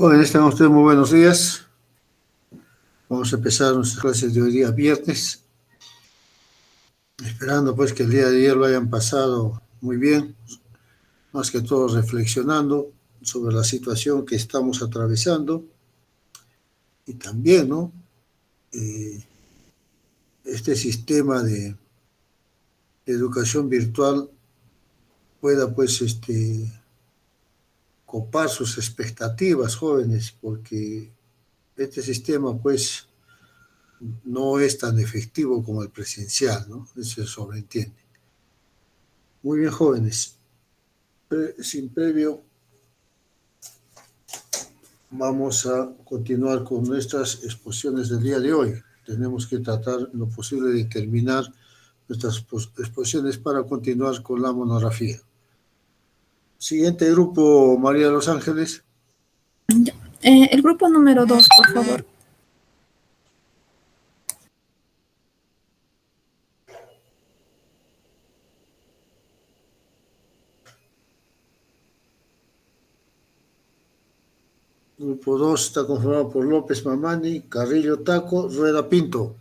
Jóvenes, tengan ustedes muy buenos días. Vamos a empezar nuestras clases de hoy día viernes, esperando pues que el día de ayer lo hayan pasado muy bien, más que todo reflexionando sobre la situación que estamos atravesando y también, ¿no? Este sistema de educación virtual pueda pues copar sus expectativas, jóvenes, porque este sistema pues no es tan efectivo como el presencial, ¿no? Eso se sobreentiende. Muy bien, jóvenes. Sin previo, vamos a continuar con nuestras exposiciones del día de hoy. Tenemos que tratar lo posible de terminar nuestras exposiciones para continuar con la monografía. Siguiente grupo, María de los Ángeles. El grupo número 2, por favor. Grupo 2 está conformado por López Mamani, Carrillo Taco, Rueda Pinto.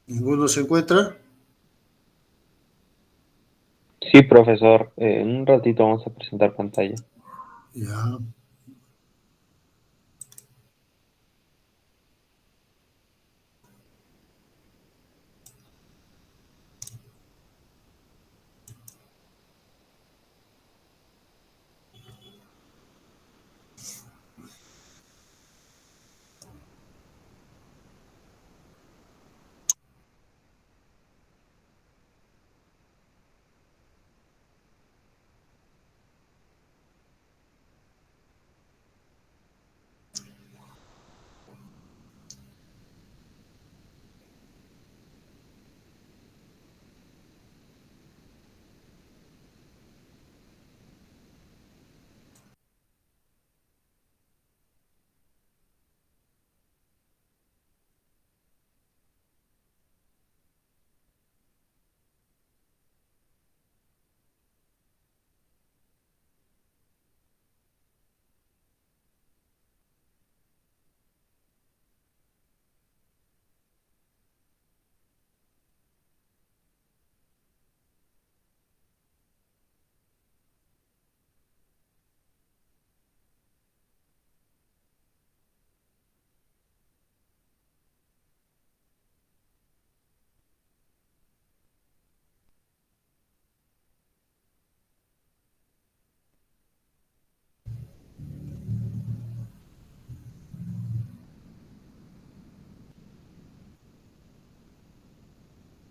¿Ninguno se encuentra? Sí, profesor. En un ratito vamos a presentar pantalla. Ya.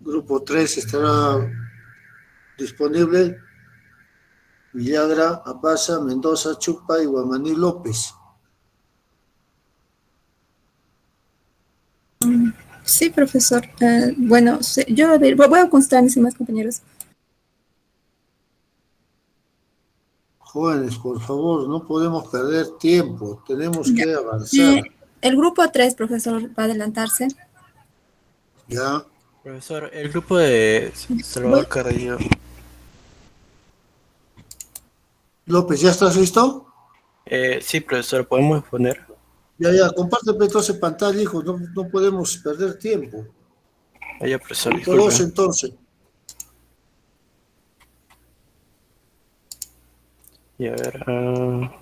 Grupo 3 estará disponible. Villagra, Apaza, Mendoza, Chupa y Guamaní López. Sí, profesor. Bueno, yo voy a constar mis demás compañeros. Jóvenes, por favor, no podemos perder tiempo, tenemos que avanzar. El grupo 3, profesor, va a adelantarse. Ya. Profesor, el grupo de Salvador Carrillo. López, ¿ya estás listo? Sí, profesor, ¿podemos poner? Ya, compárteme entonces pantalla, hijo, no podemos perder tiempo. Ya, profesor, Grupo 2, disculpe. entonces. Y a ver.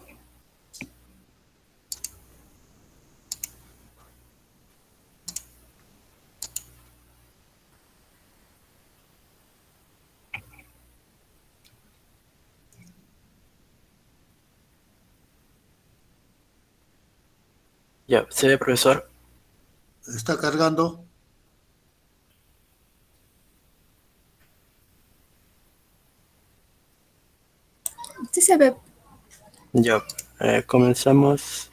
Ya, ¿se ve, profesor? ¿Está cargando? Sí se ve. Ya, comenzamos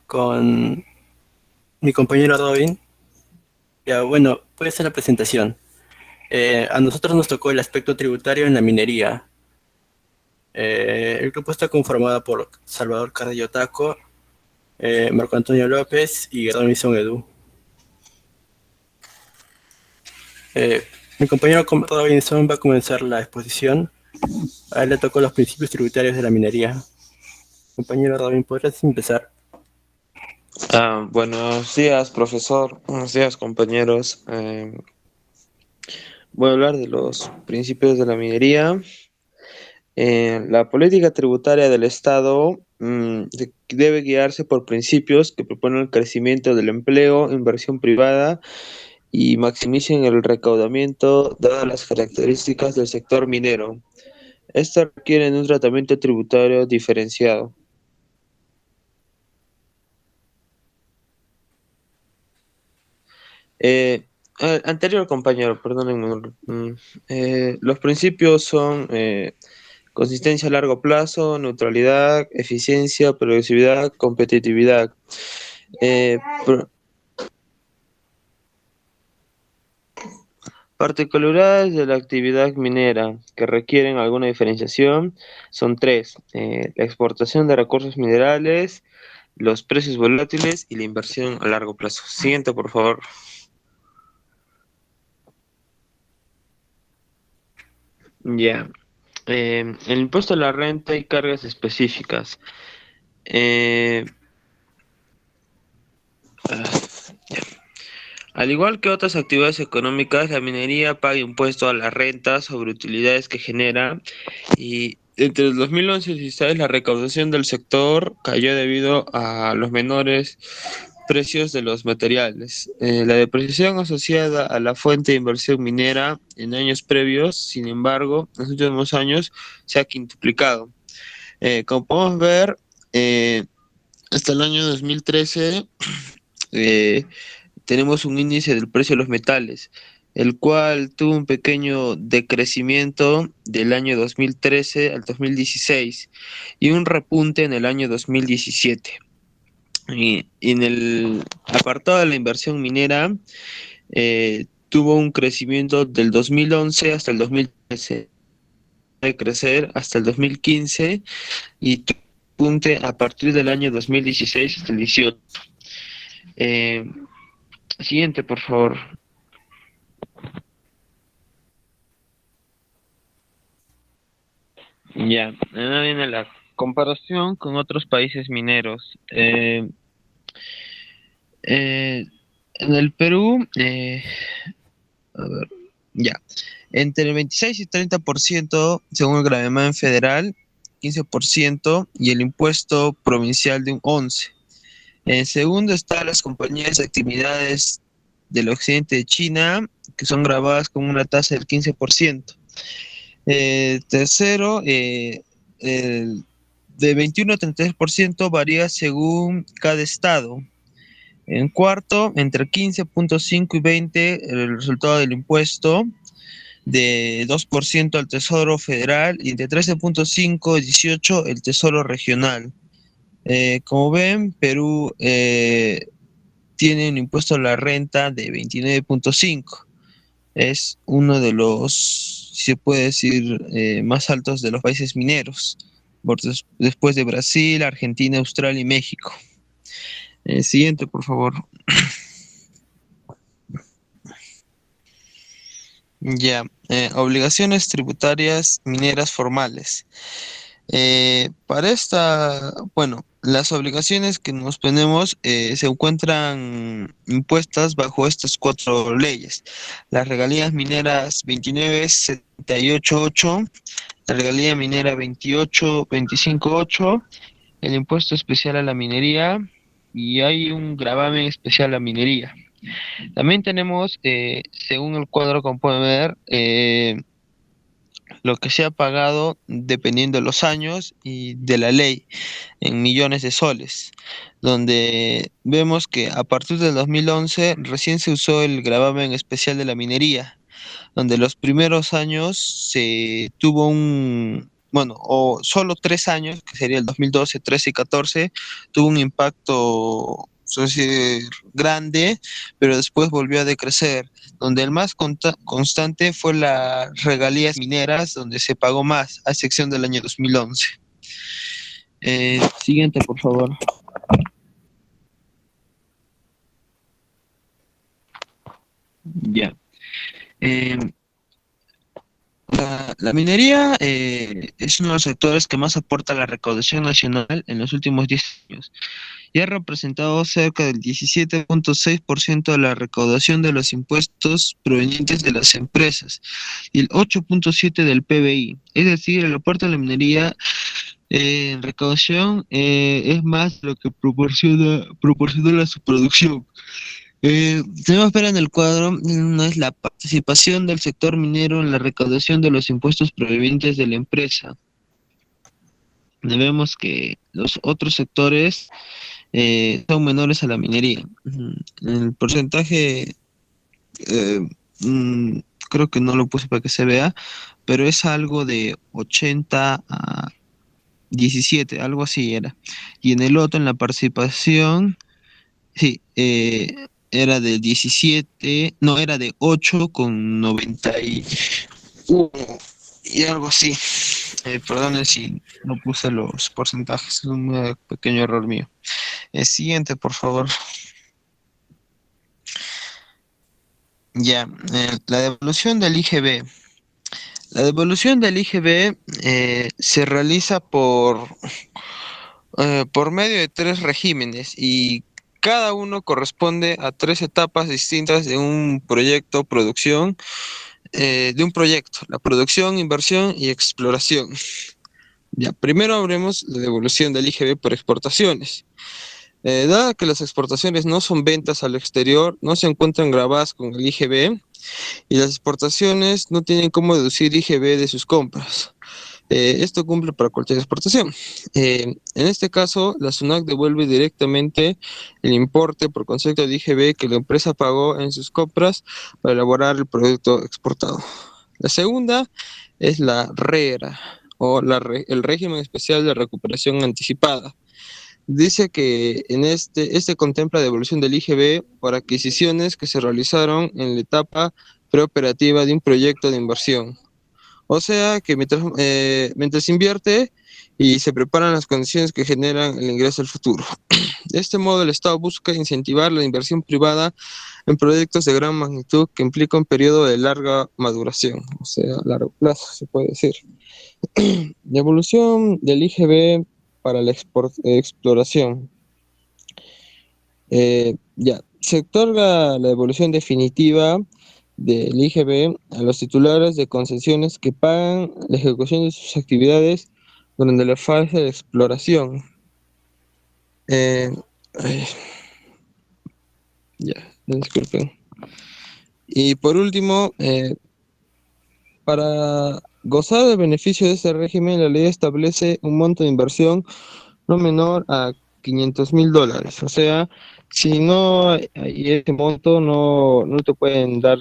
con mi compañero Robin. Ya, bueno, puede ser la presentación. A nosotros nos tocó el aspecto tributario en la minería. El grupo está conformado por Salvador Carrillo Taco, Marco Antonio López y Robinson Edu. Mi compañero Robinson va a comenzar la exposición A él le tocó los principios tributarios de la minería. Compañero David, ¿podrías empezar? Buenos días, profesor. Buenos días, compañeros. Voy a hablar de los principios de la minería. La política tributaria del Estado debe guiarse por principios que proponen el crecimiento del empleo, inversión privada y maximicen el recaudamiento dadas las características del sector minero. Esto requiere un tratamiento tributario diferenciado. Anterior compañero, perdónenme. Los principios son consistencia a largo plazo, neutralidad, eficiencia, progresividad, competitividad. Eh, pr- Particularidades de la actividad minera que requieren alguna diferenciación son tres: la exportación de recursos minerales, los precios volátiles y la inversión a largo plazo. Siguiente, por favor. Ya. El impuesto a la renta y cargas específicas. Eh, ah, ya. Al igual que otras actividades económicas, la minería paga impuesto a la renta sobre utilidades que genera, y entre el 2011 y 2016 la recaudación del sector cayó debido a los menores precios de los materiales. La depreciación asociada a la fuente de inversión minera en años previos, sin embargo, en los últimos años se ha quintuplicado. Como podemos ver, eh, hasta el año 2013 eh, tenemos un índice del precio de los metales, el cual tuvo un pequeño decrecimiento del año 2013 al 2016 y un repunte en el año 2017. Y en el apartado de la inversión minera, tuvo un crecimiento del 2011 hasta el 2013, de crecer hasta el 2015 y tuvo un repunte a partir del año 2016 hasta el 18. Eh, Siguiente, por favor. Ya, ahora viene la comparación con otros países mineros. En el Perú, a ver, ya, entre el 26 y 30% según el gravamen federal, 15% y el impuesto provincial de un 11%. En segundo están las compañías de actividades del occidente de China, que son grabadas con una tasa del 15%. Tercero, el de 21 a 33% varía según cada estado. En cuarto, entre 15.5 y 20, el resultado del impuesto de 2% al Tesoro Federal, y entre 13.5 y 18 el Tesoro Regional. Como ven, Perú tiene un impuesto a la renta de 29.5. Es uno de los, si se puede decir, más altos de los países mineros, después de Brasil, Argentina, Australia y México. Siguiente, por favor. Ya, obligaciones tributarias mineras formales. Para esta, bueno, las obligaciones que nos tenemos se encuentran impuestas bajo estas cuatro leyes: las regalías mineras 29.78.8, la regalía minera 28.25.8, el impuesto especial a la minería, y hay un gravamen especial a la minería. También tenemos, según el cuadro, como pueden ver, lo que se ha pagado dependiendo de los años y de la ley, en millones de soles, donde vemos que a partir del 2011 recién se usó el gravamen especial de la minería, donde los primeros años se tuvo bueno, o solo 3 años, que sería el 2012, 13 y 14, tuvo un impacto, es decir, grande, pero después volvió a decrecer, donde el más constante fue las regalías mineras, donde se pagó más, a excepción del año 2011. Siguiente, por favor. Ya. La minería es uno de los sectores que más aporta a la recaudación nacional en los últimos 10 años y ha representado cerca del 17.6% de la recaudación de los impuestos provenientes de las empresas y el 8.7% del PBI. Es decir, el aporte de la minería en recaudación es más de lo que proporciona su producción. Tenemos que ver en el cuadro, no es la participación del sector minero en la recaudación de los impuestos provenientes de la empresa. Vemos que los otros sectores son menores a la minería. El porcentaje, eh, mm, creo que no lo puse para que se vea, pero es algo de 80 a 17, algo así era. Y en el otro, en la participación, sí, era de 17, no, era de 8,91 y algo así. Perdonen si no puse los porcentajes, es un pequeño error mío. Siguiente, por favor. Ya, la devolución del IGB. La devolución del IGB se realiza por medio de 3 regímenes y cada uno corresponde a 3 etapas distintas de un proyecto, producción, de un proyecto, la producción, inversión y exploración. Ya, primero hablemos de la devolución del IGB por exportaciones. Dado que las exportaciones no son ventas al exterior, no se encuentran grabadas con el IGB y las exportaciones no tienen cómo deducir IGB de sus compras. Esto cumple para cualquier exportación. En este caso, la SUNAT devuelve directamente el importe por concepto de IGB que la empresa pagó en sus compras para elaborar el producto exportado. La segunda es la RERA, o el régimen especial de recuperación anticipada. Dice que en este contempla devolución del IGB por adquisiciones que se realizaron en la etapa preoperativa de un proyecto de inversión. O sea que mientras invierte y se preparan las condiciones que generan el ingreso al futuro. De este modo, el Estado busca incentivar la inversión privada en proyectos de gran magnitud que implican un periodo de larga maduración, o sea, largo plazo, se puede decir. Devolución del IGB para la exploración. Ya, se otorga la devolución definitiva del IGB a los titulares de concesiones que pagan la ejecución de sus actividades durante la fase de exploración. Ay, ya, disculpen. Y por último, para gozar del beneficio de este régimen, la ley establece un monto de inversión no menor a $500,000. O sea, si no hay ese monto, no te pueden dar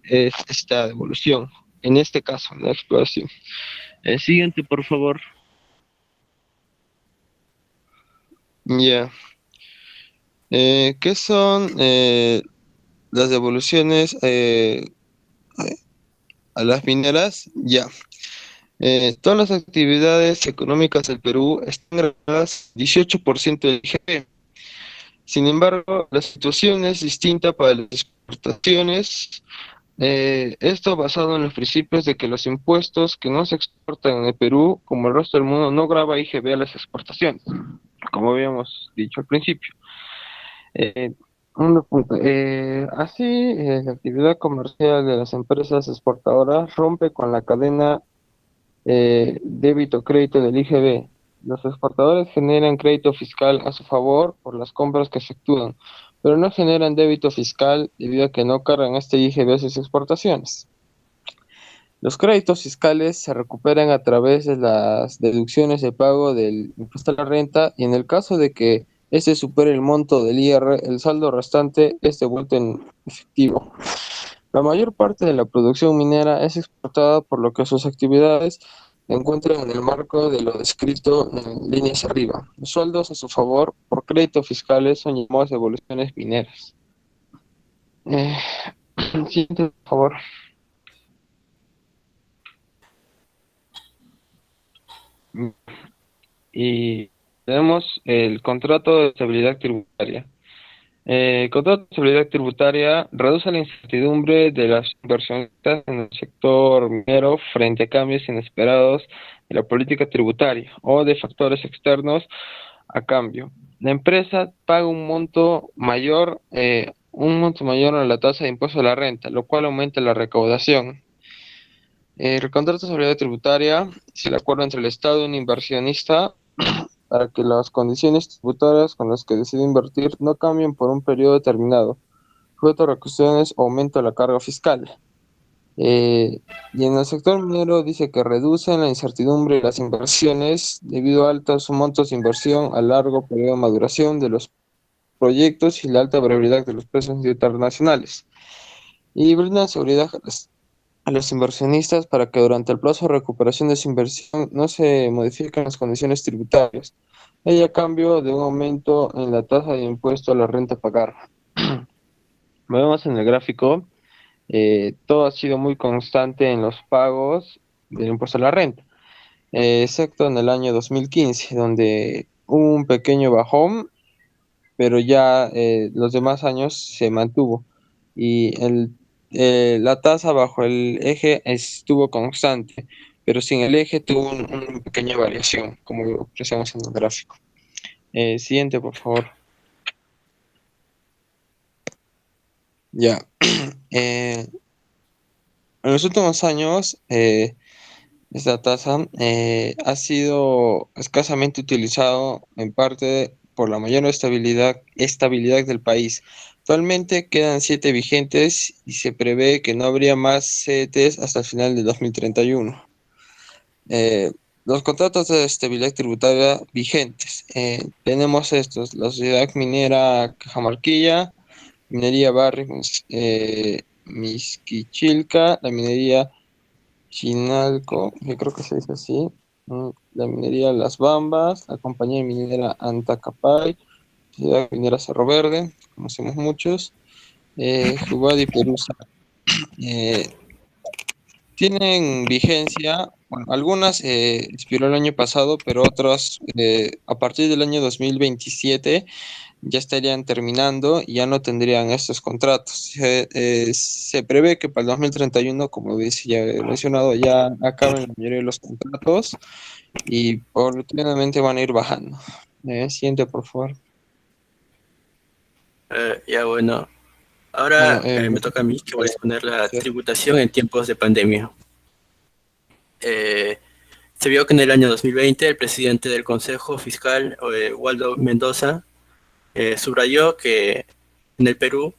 esta devolución. En este caso, la exploración. Siguiente, por favor. Ya. ¿Qué son las devoluciones a las mineras? Ya. Todas las actividades económicas del Perú están grabadas 18% del IGB. Sin embargo, la situación es distinta para las exportaciones. Esto basado en los principios de que los impuestos que no se exportan en el Perú, como el resto del mundo, no graba IGB a las exportaciones, como habíamos dicho al principio. La actividad comercial de las empresas exportadoras rompe con la cadena débito-crédito del IGB. Los exportadores generan crédito fiscal a su favor por las compras que efectúan, pero no generan débito fiscal debido a que no cargan este IGB a sus exportaciones. Los créditos fiscales se recuperan a través de las deducciones de pago del impuesto a la renta y en el caso de que este supere el monto del IR, el saldo restante es devuelto en efectivo. La mayor parte de la producción minera es exportada, por lo que sus actividades se encuentran en el marco de lo descrito en líneas arriba. Los sueldos a su favor por créditos fiscales son llamadas devoluciones mineras. Siguiente, por favor. Y tenemos el contrato de estabilidad tributaria. Contrato de estabilidad tributaria reduce la incertidumbre de las inversionistas en el sector minero frente a cambios inesperados de la política tributaria o de factores externos a cambio. La empresa paga un monto mayor a la tasa de impuesto a la renta, lo cual aumenta la recaudación. El contrato de estabilidad tributaria es el acuerdo entre el Estado y un inversionista para que las condiciones tributarias con las que decide invertir no cambien por un periodo determinado, fruto de recusiones o aumento de la carga fiscal. Y en el sector minero dice que reducen la incertidumbre de las inversiones debido a altos montos de inversión a largo periodo de maduración de los proyectos y la alta variabilidad de los precios internacionales. Y brindan seguridad a los inversionistas para que durante el plazo de recuperación de su inversión no se modifiquen las condiciones tributarias, ello a cambio de un aumento en la tasa de impuesto a la renta a pagar. Vemos en el gráfico, todo ha sido muy constante en los pagos del impuesto a la renta, excepto en el año 2015, donde hubo un pequeño bajón, pero ya los demás años se mantuvo y la tasa bajo el eje estuvo constante, pero sin el eje tuvo una pequeña variación, como lo expresamos en el gráfico. Siguiente, por favor. Ya. En los últimos años, esta tasa ha sido escasamente utilizado en parte por la mayor estabilidad del país. Actualmente quedan 7 vigentes y se prevé que no habría más CETES hasta el final de 2031. Los contratos de estabilidad tributaria vigentes. Tenemos estos: la Sociedad Minera Cajamarquilla, Minería Barrios Mixquichilca, la Minería Chinalco, que creo que se dice así, la Minería Las Bambas, la Compañía Minera Antacapay, Sociedad Minera Cerro Verde, conocemos muchos, Jubad y Perusa. Tienen vigencia, bueno, algunas expiró el año pasado, pero otras a partir del año 2027 ya estarían terminando y ya no tendrían estos contratos. Se prevé que para el 2031, como ya he mencionado, ya acaben la mayoría de los contratos y paulatinamente van a ir bajando. Siguiente, por favor. Ya bueno, ahora me toca a mí, que voy a exponer la tributación en tiempos de pandemia. Se vio que en el año 2020 el presidente del Consejo Fiscal, Waldo Mendoza, subrayó que en el Perú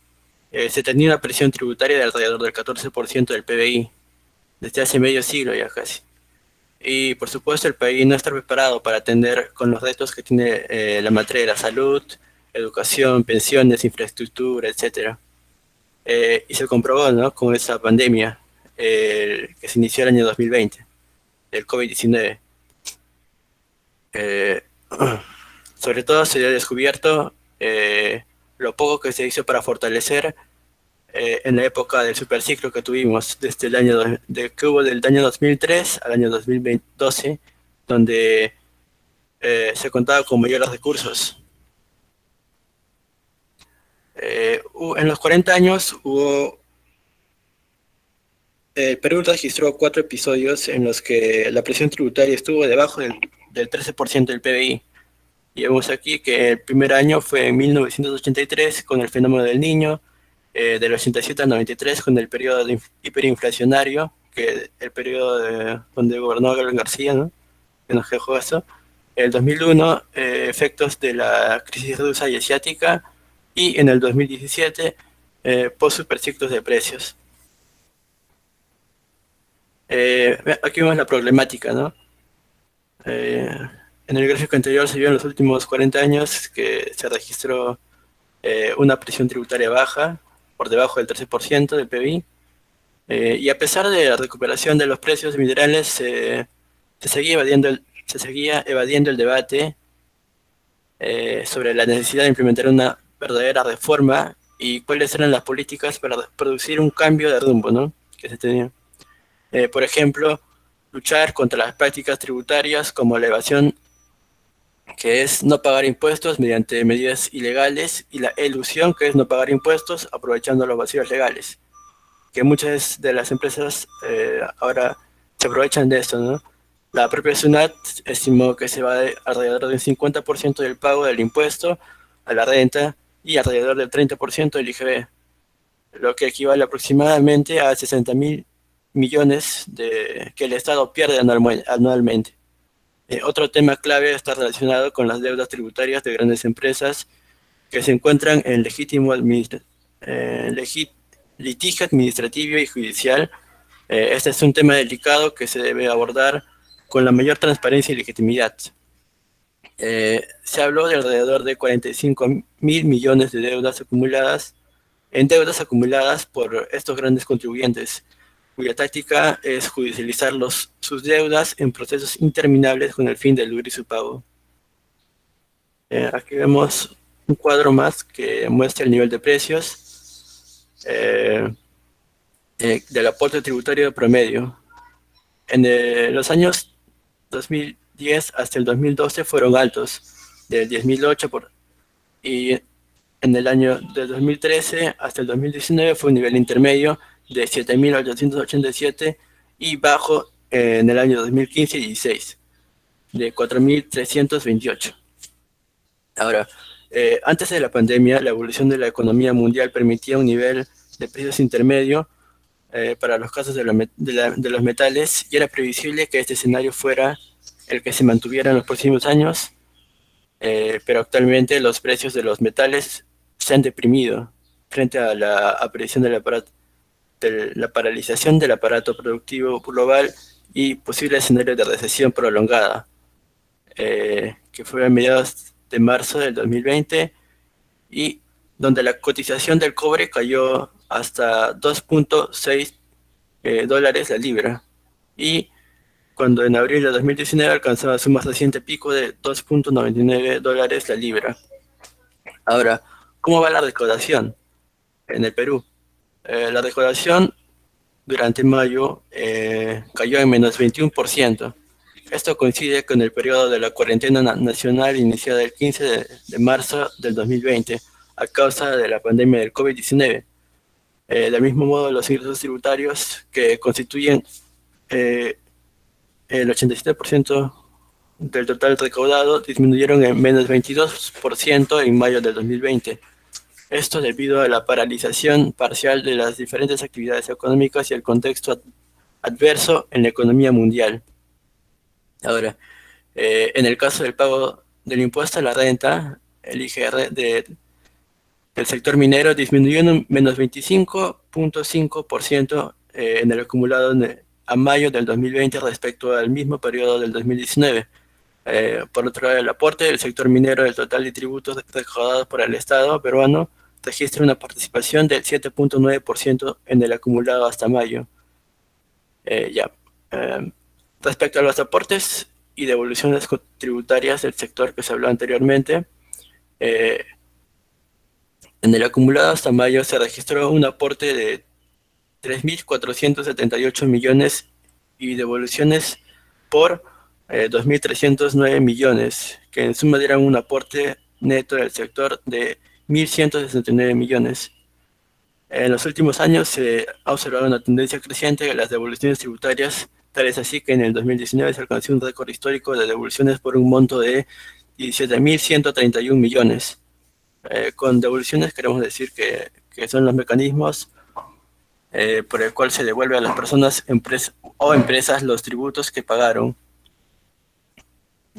se tenía una presión tributaria de alrededor del 14% del PBI, desde hace medio siglo ya casi. Y por supuesto el país no está preparado para atender con los retos que tiene la materia de la salud, educación, pensiones, infraestructura, etc. Y se comprobó, ¿no?, con esa pandemia que se inició el año 2020, el COVID-19. Sobre todo se ha descubierto lo poco que se hizo para fortalecer en la época del superciclo que tuvimos, desde el año que hubo del año 2003 al año 2012, donde se contaba con mayores recursos. En los 40 años el Perú registró 4 episodios en los que la presión tributaria estuvo debajo del 13% del PBI. Y vemos aquí que el primer año fue en 1983 con el fenómeno del Niño, del 87 al 93 con el periodo hiperinflacionario, que el periodo donde gobernó Gabriel García, ¿no?, que nos dejó eso. El 2001, efectos de la crisis rusa y asiática, y en el 2017, post-superciclos de precios. Aquí vemos la problemática, ¿no? En el gráfico anterior se vio en los últimos 40 años que se registró una presión tributaria baja, por debajo del 13% del PBI, y a pesar de la recuperación de los precios minerales, se seguía evadiendo el debate sobre la necesidad de implementar una verdadera reforma y cuáles eran las políticas para producir un cambio de rumbo, ¿no?, que se tenía. Por ejemplo, luchar contra las prácticas tributarias como la evasión que es no pagar impuestos mediante medidas ilegales, y la elusión, que es no pagar impuestos aprovechando los vacíos legales, que muchas de las empresas ahora se aprovechan de esto, ¿no? La propia SUNAT estimó que se va alrededor de un 50% del pago del impuesto a la renta y alrededor del 30% del IGB, lo que equivale aproximadamente a 60.000 millones que el Estado pierde anualmente. Otro tema clave está relacionado con las deudas tributarias de grandes empresas que se encuentran en litigio administrativo y judicial. Este es un tema delicado que se debe abordar con la mayor transparencia y legitimidad. Se habló de alrededor de 45.000 millones de deudas acumuladas por estos grandes contribuyentes, cuya táctica es judicializar sus deudas en procesos interminables con el fin de eludir su pago. Aquí vemos un cuadro más que muestra el nivel de precios del aporte tributario promedio. En los años 2010 hasta el 2012 fueron altos, del 10.008 y en el año de 2013 hasta el 2019 fue un nivel intermedio de 7.887 y bajo en el año 2015 y 16 de 4.328. Ahora, antes de la pandemia, la evolución de la economía mundial permitía un nivel de precios intermedio para los casos de los metales, y era previsible que este escenario fuera el que se mantuviera en los próximos años, pero actualmente los precios de los metales se han deprimido frente a la aparición de la paralización del aparato productivo global y posible escenario de recesión prolongada, que fue a mediados de marzo del 2020, y donde la cotización del cobre cayó hasta 2.6 dólares la libra, y cuando en abril de 2019 alcanzaba su más reciente pico de 2.99 dólares la libra. Ahora, ¿cómo va la recaudación en el Perú? La recaudación durante mayo cayó en menos 21%. Esto coincide con el periodo de la cuarentena nacional iniciada el 15 de marzo del 2020 a causa de la pandemia del COVID-19. Del mismo modo, los ingresos tributarios, que constituyen el 87% del total recaudado, disminuyeron en menos 22% en mayo del 2020. Esto debido a la paralización parcial de las diferentes actividades económicas y el contexto adverso en la economía mundial. Ahora, en el caso del pago del impuesto a la renta, el IGR del sector minero disminuyó en un menos 25.5% en el acumulado a mayo del 2020 respecto al mismo periodo del 2019. Por otro lado, el aporte del sector minero del total de tributos recaudados por el Estado peruano registra una participación del 7.9% en el acumulado hasta mayo. Respecto a los aportes y devoluciones tributarias del sector que se habló anteriormente, en el acumulado hasta mayo se registró un aporte de 3.478 millones y devoluciones por 2.309 millones, que en suma dieron un aporte neto del sector de 1.169 millones. En los últimos años se ha observado una tendencia creciente de las devoluciones tributarias, tal es así que en el 2019 se alcanzó un récord histórico de devoluciones por un monto de 17.131 millones. Con devoluciones queremos decir que son los mecanismos por el cual se devuelve a las personas o empresas los tributos que pagaron.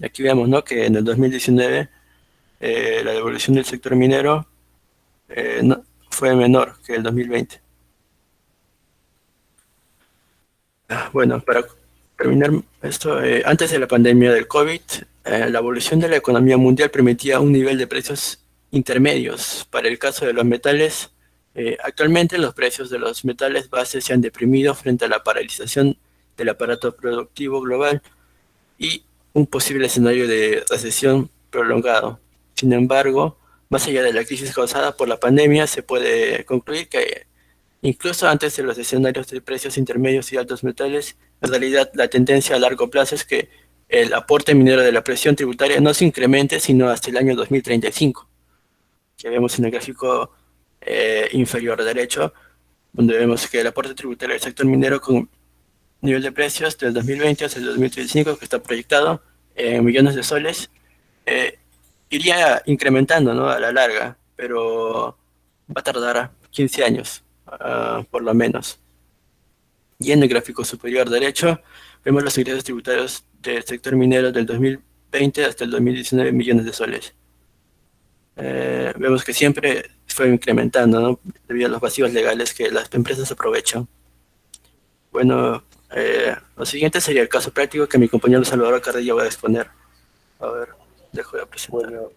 Aquí vemos, ¿no?, que en el 2019 la devolución del sector minero fue menor que el 2020. Bueno, para terminar esto, antes de la pandemia del COVID, la evolución de la economía mundial permitía un nivel de precios intermedios. Para el caso de los metales, actualmente los precios de los metales base se han deprimido frente a la paralización del aparato productivo global y un posible escenario de recesión prolongado. Sin embargo, más allá de la crisis causada por la pandemia, se puede concluir que incluso antes de los escenarios de precios intermedios y altos metales, en realidad la tendencia a largo plazo es que el aporte minero de la presión tributaria no se incremente sino hasta el año 2035, que vemos en el gráfico inferior derecho, donde vemos que el aporte tributario del sector minero con nivel de precios del 2020 hasta el 2035, que está proyectado en millones de soles, iría incrementando, ¿no?, a la larga, pero va a tardar 15 años, por lo menos. Y en el gráfico superior derecho vemos los ingresos tributarios del sector minero del 2020 hasta el 2019, millones de soles. Vemos que siempre fue incrementando, ¿no?, debido a los vacíos legales que las empresas aprovechan. Bueno, lo siguiente sería el caso práctico que mi compañero Salvador Carrillo va a exponer. A ver, dejo de presentar.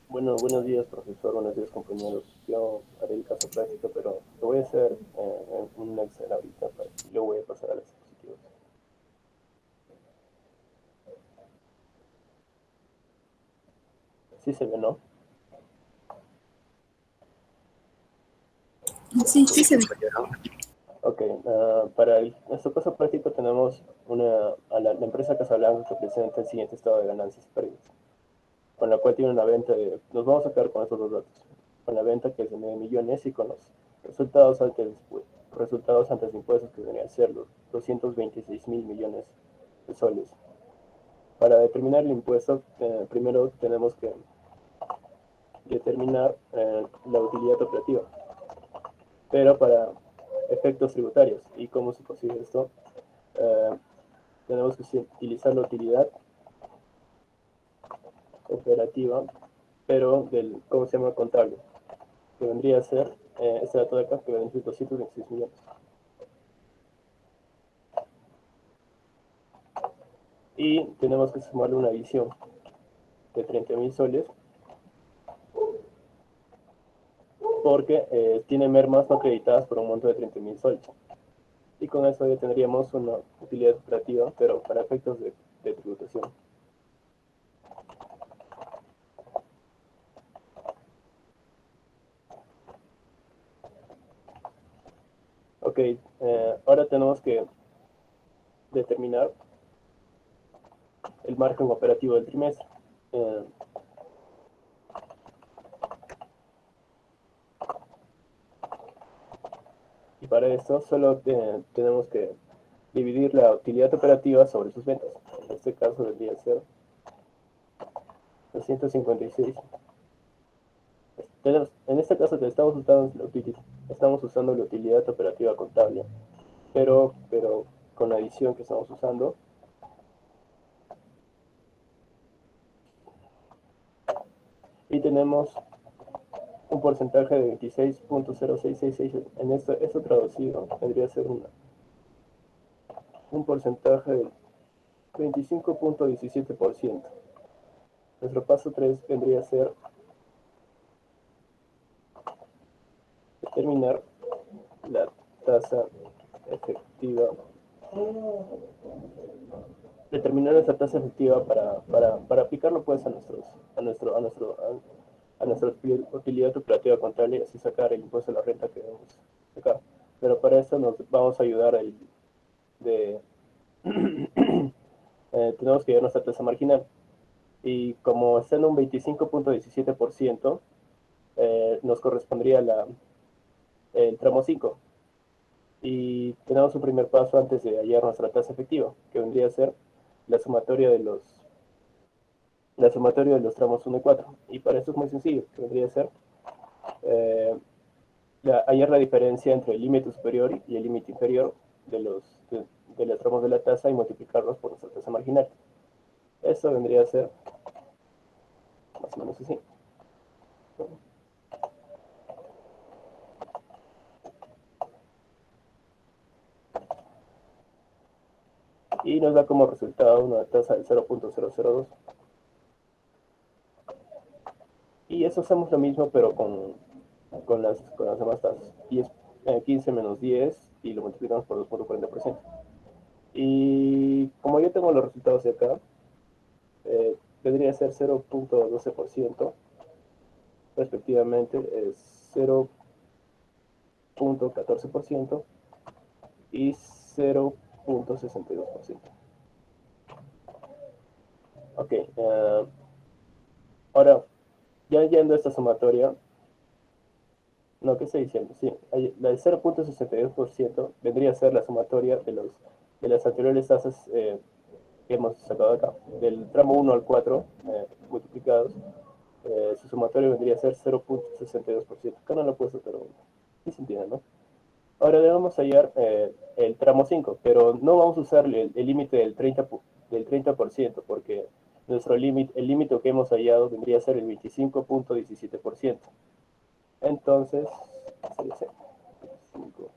Buenos días, profesor. Buenos días, compañeros. Yo haré el caso práctico, pero lo voy a hacer en un Excel ahorita y luego voy a pasar a las diapositivas. ¿Sí se ve, no? Sí, sí se ve. Ok, para nuestro caso práctico tenemos la empresa Casablanca que presenta el siguiente estado de ganancias y pérdidas, con la cual tiene una venta de, nos vamos a quedar con estos dos datos, con la venta que es de 9 millones y con los resultados antes de impuestos que deberían ser los 226 mil millones de soles. Para determinar el impuesto, primero tenemos que determinar la utilidad operativa, pero para efectos tributarios. ¿Y cómo se consigue esto? Tenemos que utilizar la utilidad operativa, pero del, ¿cómo se llama?, contable, que vendría a ser este dato de acá, que vendría a ser 226 millones. Y tenemos que sumarle una adición de 30.000 soles, porque tiene mermas no acreditadas por un monto de 30.000 soles. Y con eso ya tendríamos una utilidad operativa, pero para efectos de tributación. Ok, ahora tenemos que determinar el margen operativo del trimestre. Y para esto solo tenemos que dividir la utilidad operativa sobre sus ventas. En este caso debería ser 256. En este caso estamos usando la utilidad operativa contable, pero con la adición que estamos usando, y tenemos un porcentaje de 26.0666. En esto traducido vendría a ser un porcentaje del 25.17%. Nuestro paso 3 vendría a ser determinar la tasa efectiva. Determinar nuestra tasa efectiva para aplicarlo pues a nuestra utilidad operativa contable y así sacar el impuesto a la renta que debemos sacar. Pero para eso nos vamos a ayudar tenemos que llevar nuestra tasa marginal. Y como está en un 25.17%, nos correspondría el tramo 5. Y tenemos un primer paso antes de hallar nuestra tasa efectiva, que vendría a ser la sumatoria de los tramos 1 y 4. Y para eso es muy sencillo, que vendría a ser hallar la diferencia entre el límite superior y el límite inferior de los tramos de la tasa y multiplicarlos por nuestra tasa marginal. Eso vendría a ser más o menos así. Y nos da como resultado una tasa del 0.002. Y eso hacemos lo mismo, pero con las demás tasas. 15 menos 10 y lo multiplicamos por 2.40%. Y como yo tengo los resultados de acá, vendría a ser 0.12%, respectivamente es 0.14% y 0.62%. Ok, ahora, ya yendo a esta sumatoria, no, ¿qué estoy diciendo? Sí, la del 0.62% vendría a ser la sumatoria de las anteriores tasas que hemos sacado acá. Del tramo 1 al 4 multiplicados, su sumatorio vendría a ser 0.62%. Acá no lo he puesto, pero sí se entiende, ¿no? Ahora debemos hallar el tramo 5, pero no vamos a usar el límite del 30%, porque el límite que hemos hallado vendría a ser el 25.17%. Entonces, sería 25.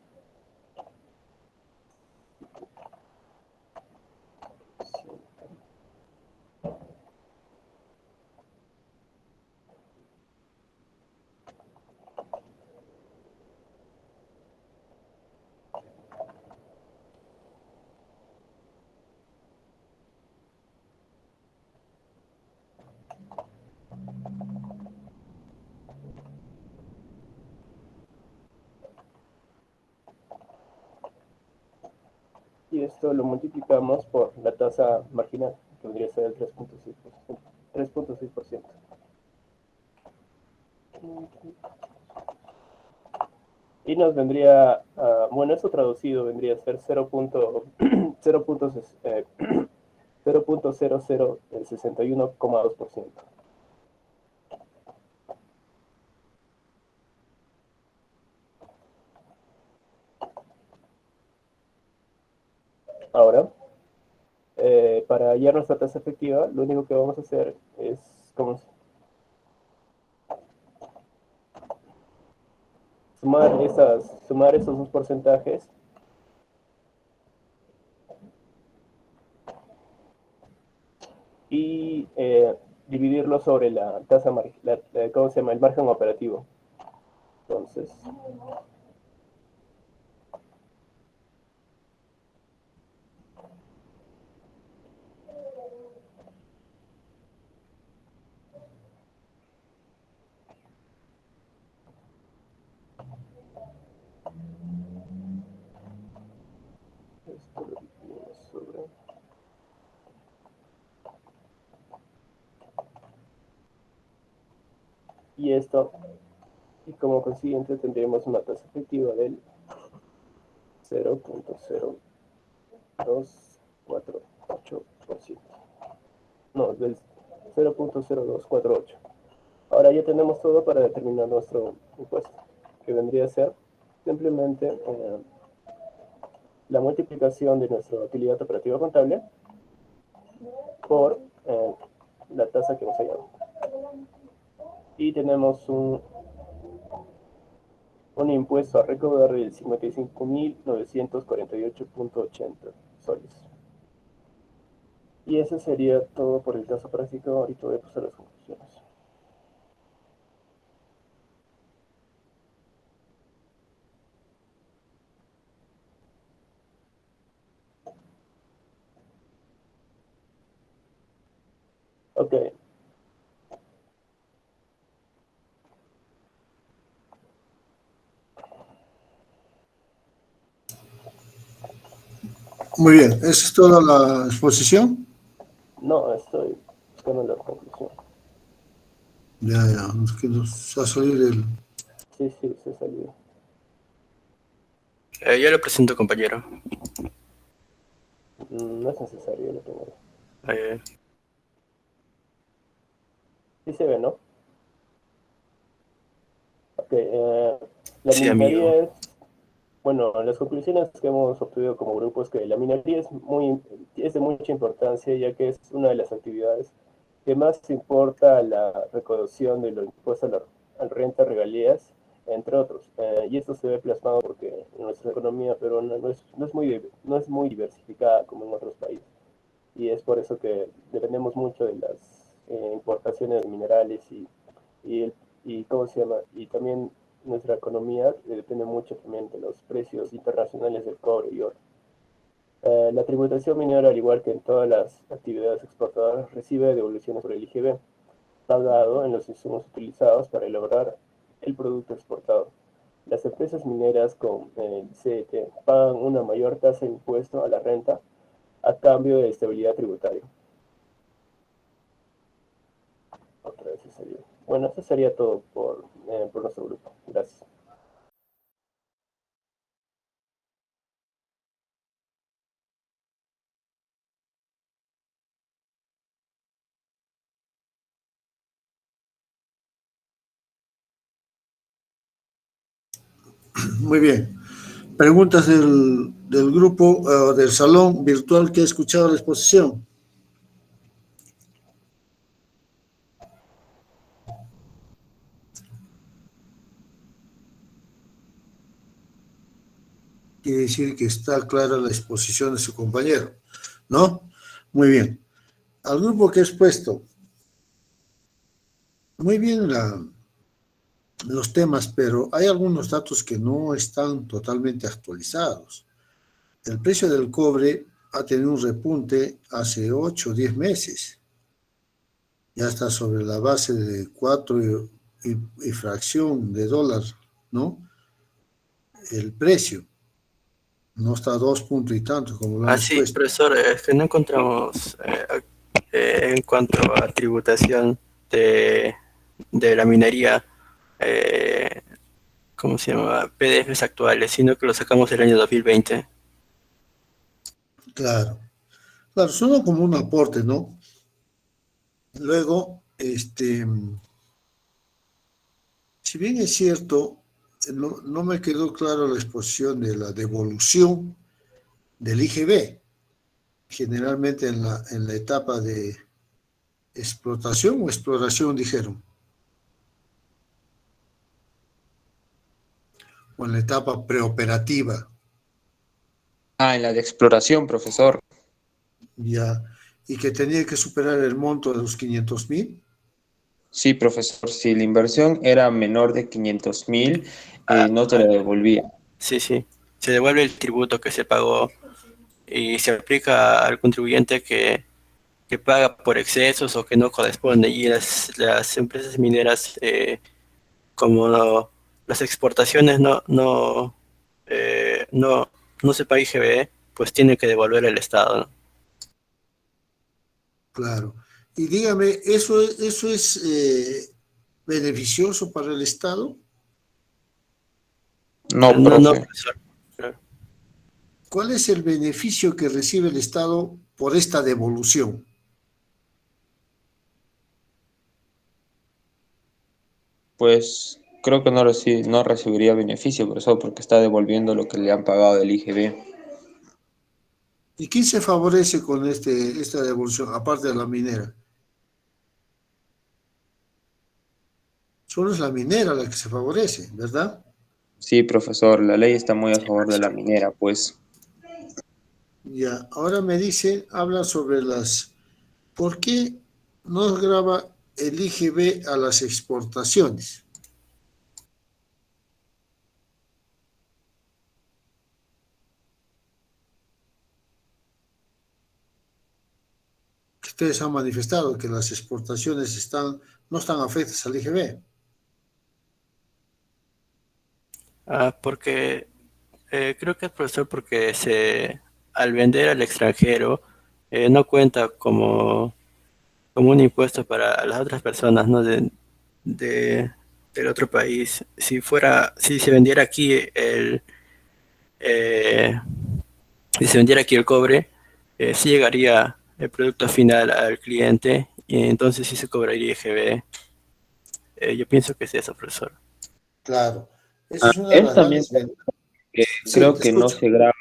Y esto lo multiplicamos por la tasa marginal, que vendría a ser el 3.6%. 3.6%. Y nos vendría, bueno, esto traducido vendría a ser 0.0061,2%. Ahora, para hallar nuestra tasa efectiva, lo único que vamos a hacer es sumar esos dos porcentajes y dividirlo sobre la tasa, ¿cómo se llama? El margen operativo. Entonces, esto lo dividimos sobre... Y esto, y como consiguiente tendremos una tasa efectiva del 0.0248%. No, del 0.0248. Ahora ya tenemos todo para determinar nuestro impuesto, que vendría a ser simplemente la multiplicación de nuestra utilidad operativa contable por la tasa que hemos hallado. Y tenemos un impuesto a recaudar del 55.948.80 soles. Y eso sería todo por el caso práctico. Ahorita voy a pasar las conclusiones. Ok. Muy bien, ¿esa es toda la exposición? No, estoy buscando la conclusión. Ya, es que nos va a salir el... Sí, se salió. Yo lo presento, compañero. No es necesario, lo tengo. Eh, Sí se ve, ¿no? Ok, la sí, amigo. minería es, bueno, las conclusiones que hemos obtenido como grupo es que la minería es de mucha importancia, ya que es una de las actividades que más importa a la recaudación de los impuestos a la renta, regalías, entre otros. Y esto se ve plasmado porque nuestra economía peruana no es muy diversificada como en otros países. Y es por eso que dependemos mucho de las importaciones de minerales y, y ¿cómo se llama? Y también nuestra economía depende mucho también de los precios internacionales del cobre y oro. La tributación minera, al igual que en todas las actividades exportadoras, recibe devoluciones por el IGB, pagado en los insumos utilizados para elaborar el producto exportado. Las empresas mineras con el CET pagan una mayor tasa de impuesto a la renta a cambio de estabilidad tributaria. sería. Bueno, eso sería todo por nuestro grupo. Gracias. Muy bien. Preguntas del grupo, del salón virtual que ha escuchado la exposición. Quiere decir que está clara la exposición de su compañero, ¿no? Muy bien. Al grupo que he expuesto, muy bien los temas, pero hay algunos datos que no están totalmente actualizados. El precio del cobre ha tenido un repunte hace 8 o 10 meses. Ya está sobre la base de 4 y fracción de dólar, ¿no? El precio. No está a 2 puntos y tanto como lo han Sí, expuesto. profesor, es que no encontramos en cuanto a tributación de la minería, eh, ¿cómo se llama? PDFs actuales, sino que lo sacamos el año 2020. Claro. Claro, solo como un aporte, ¿no? Luego, si bien es cierto, no me quedó claro la exposición de la devolución del IGB, generalmente en la etapa de explotación o exploración, dijeron, o en la etapa preoperativa, En la de exploración, profesor. ya, y que tenía que superar el monto de los 500.000. Sí, profesor, si la inversión era menor de 500.000, Ah, no te la devolvía. sí, sí. Se devuelve el tributo que se pagó y se aplica al contribuyente que paga por excesos o que no corresponde. Y las empresas mineras, como las exportaciones no se paga IGB, pues tiene que devolver el Estado, ¿no? Claro. Y dígame, ¿eso es beneficioso para el Estado? No, No, profe. profesor. Claro. ¿Cuál es el beneficio que recibe el Estado por esta devolución? Pues creo que no recibiría beneficio, profesor, porque está devolviendo lo que le han pagado del IGB. ¿Y quién se favorece con esta devolución, aparte de la minera? Solo es la minera la que se favorece, ¿verdad? Sí, profesor, la ley está muy a favor de la minera, pues. Ya, ahora me dice, habla sobre ¿por qué no graba el IGB a las exportaciones? Ustedes han manifestado que las exportaciones no están afectas al IGB. Porque creo que es profesor porque al vender al extranjero no cuenta como un impuesto para las otras personas, ¿no? De- del otro país. Si se vendiera aquí eh, si se vendiera aquí el cobre, sí llegaría el producto final al cliente y entonces sí se cobraría IGB. Yo pienso que es eso, profesor. Claro, esa es una de Es las también grandes ventajas. que Sí, creo te que no escucho. se graba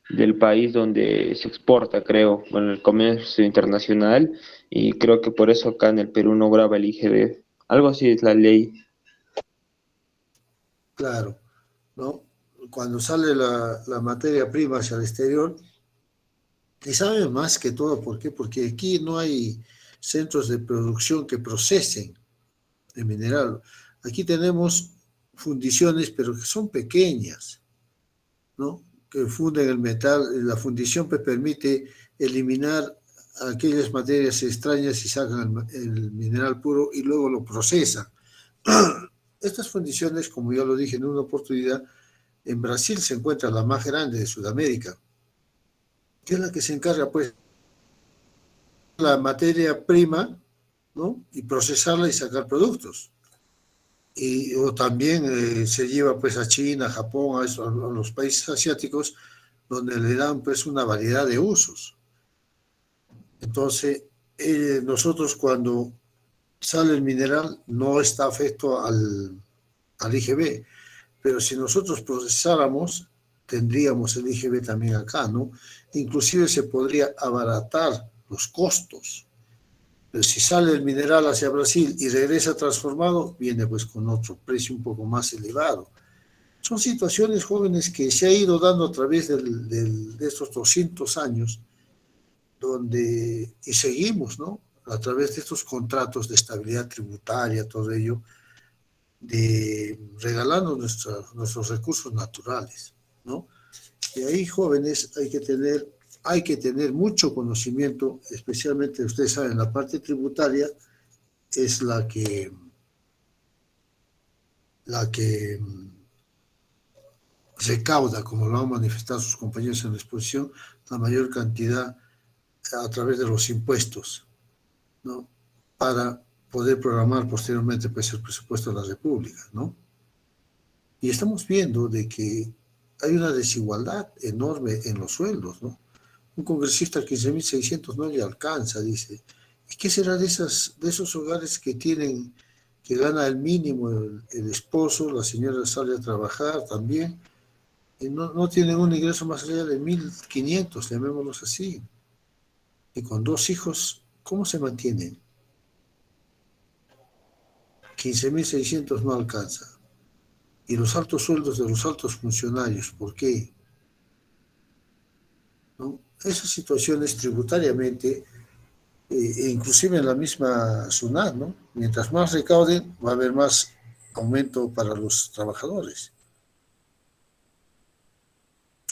del país donde se exporta, creo, con el comercio internacional, y creo que por eso acá en el Perú no graba el IGB. Algo así es la ley. Claro, ¿no? Cuando sale la materia prima hacia el exterior, y sabe más que todo, ¿por qué? Porque aquí no hay centros de producción que procesen el mineral. Aquí tenemos fundiciones, pero que son pequeñas, ¿no? Que funden el metal. La fundición permite eliminar aquellas materias extrañas y sacan el mineral puro y luego lo procesan. Estas fundiciones, como ya lo dije en una oportunidad, en Brasil se encuentra la más grande de Sudamérica, que es la que se encarga, pues, la materia prima ¿no? Y procesarla y sacar productos. O también se lleva pues a China, a Japón, a los países asiáticos, donde le dan pues una variedad de usos. Entonces, nosotros cuando sale el mineral no está afecto al IGB, pero si nosotros procesáramos, tendríamos el IGB también acá, ¿no? Inclusive se podría abaratar los costos. Pero si sale el mineral hacia Brasil y regresa transformado, viene pues con otro precio un poco más elevado. Son situaciones jóvenes que se ha ido dando a través de estos 200 años, y seguimos, ¿no? A través de estos contratos de estabilidad tributaria, todo ello, regalando nuestros recursos naturales, ¿no? Y ahí, jóvenes, hay que tener mucho conocimiento, especialmente, ustedes saben, la parte tributaria es la que recauda, como lo han manifestado sus compañeros en la exposición, la mayor cantidad a través de los impuestos, ¿no? Para poder programar posteriormente pues, el presupuesto de la República, ¿no? Y estamos viendo de que hay una desigualdad enorme en los sueldos, ¿no? Un congresista a 15.600 no le alcanza, dice. ¿Y qué será de esos hogares que gana el mínimo el esposo, la señora sale a trabajar también, y no tienen un ingreso más allá de 1.500, llamémoslos así? Y con 2 hijos, ¿cómo se mantienen? 15.600 no alcanza. Y los altos sueldos de los altos funcionarios, ¿por qué? ¿No? Esas situaciones tributariamente, inclusive en la misma SUNAT, ¿no? Mientras más recauden, va a haber más aumento para los trabajadores.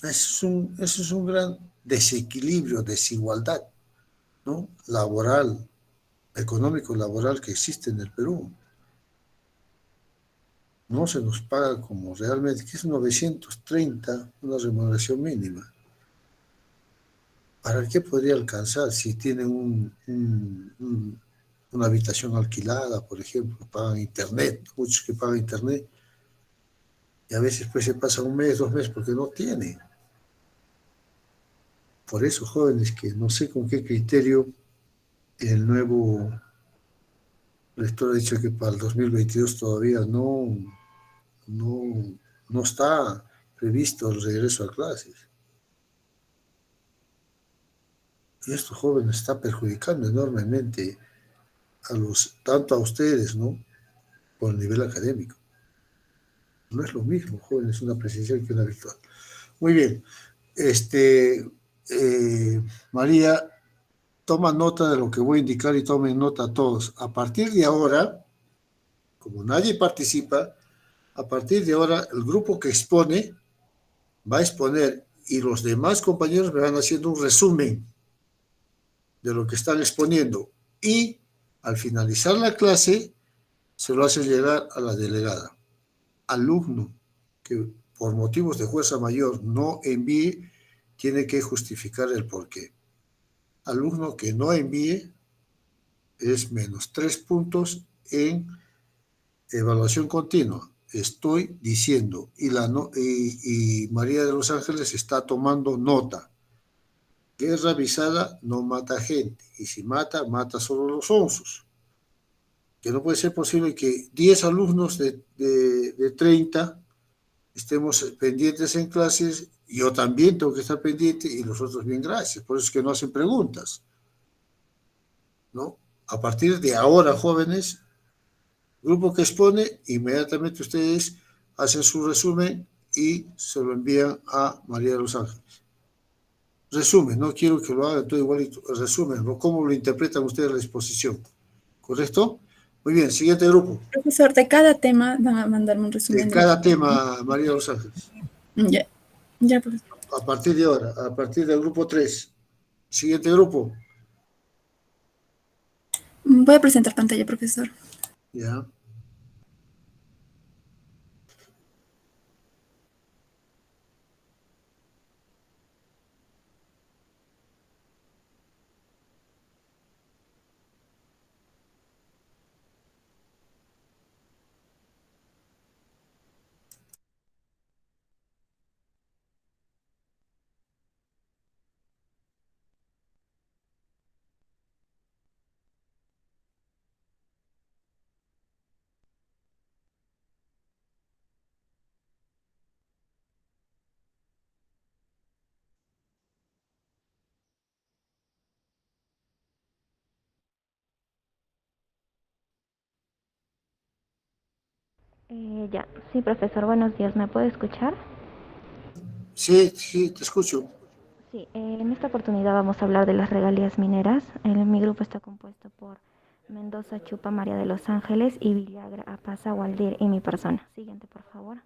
Eso es un gran desequilibrio, desigualdad, ¿no? Laboral, económico-laboral que existe en el Perú. No se nos paga como realmente, que es 930, una remuneración mínima. ¿Para qué podría alcanzar si tienen una habitación alquilada, por ejemplo, pagan internet, muchos que pagan internet, y a veces pues se pasa 1 mes, 2 meses porque no tienen? Por eso, jóvenes, que no sé con qué criterio el nuevo rector ha dicho que para el 2022 todavía no, no está previsto el regreso a clases. Y esto, jóvenes, está perjudicando enormemente tanto a ustedes, ¿no? Por el nivel académico. No es lo mismo, jóvenes, una presencial que una virtual. Muy bien. María, toma nota de lo que voy a indicar y tomen nota todos. A partir de ahora, como nadie participa, a partir de ahora el grupo que expone va a exponer y los demás compañeros me van haciendo un resumen de lo que están exponiendo, y al finalizar la clase se lo hacen llegar a la delegada. Alumno que por motivos de fuerza mayor no envíe, tiene que justificar el porqué. Alumno que no envíe es -3 puntos en evaluación continua. Estoy diciendo, y María de los Ángeles está tomando nota. Guerra avisada no mata gente, y si mata, mata solo los onzos. Que no puede ser posible que 10 alumnos de 30 estemos pendientes en clases. Yo también tengo que estar pendiente y los otros bien, gracias. Por eso es que no hacen preguntas, ¿no? A partir de ahora, jóvenes, grupo que expone, inmediatamente ustedes hacen su resumen y se lo envían a María de los Ángeles. Resumen, no quiero que lo hagan todo igualito. Resumen, ¿cómo lo interpretan ustedes la exposición? ¿Correcto? Muy bien, siguiente grupo. Profesor, de cada tema van a mandarme un resumen. De cada tema, María de los Ángeles. Ya, profesor. A partir de ahora, a partir del grupo 3. Siguiente grupo. Voy a presentar pantalla, profesor. Ya. Ya, sí, profesor, buenos días. ¿Me puede escuchar? Sí, sí, te escucho. Sí, en esta oportunidad vamos a hablar de las regalías mineras. Mi grupo está compuesto por Mendoza, Chupa, María de los Ángeles y Villagra, Apaza, Waldir y mi persona. Siguiente, por favor.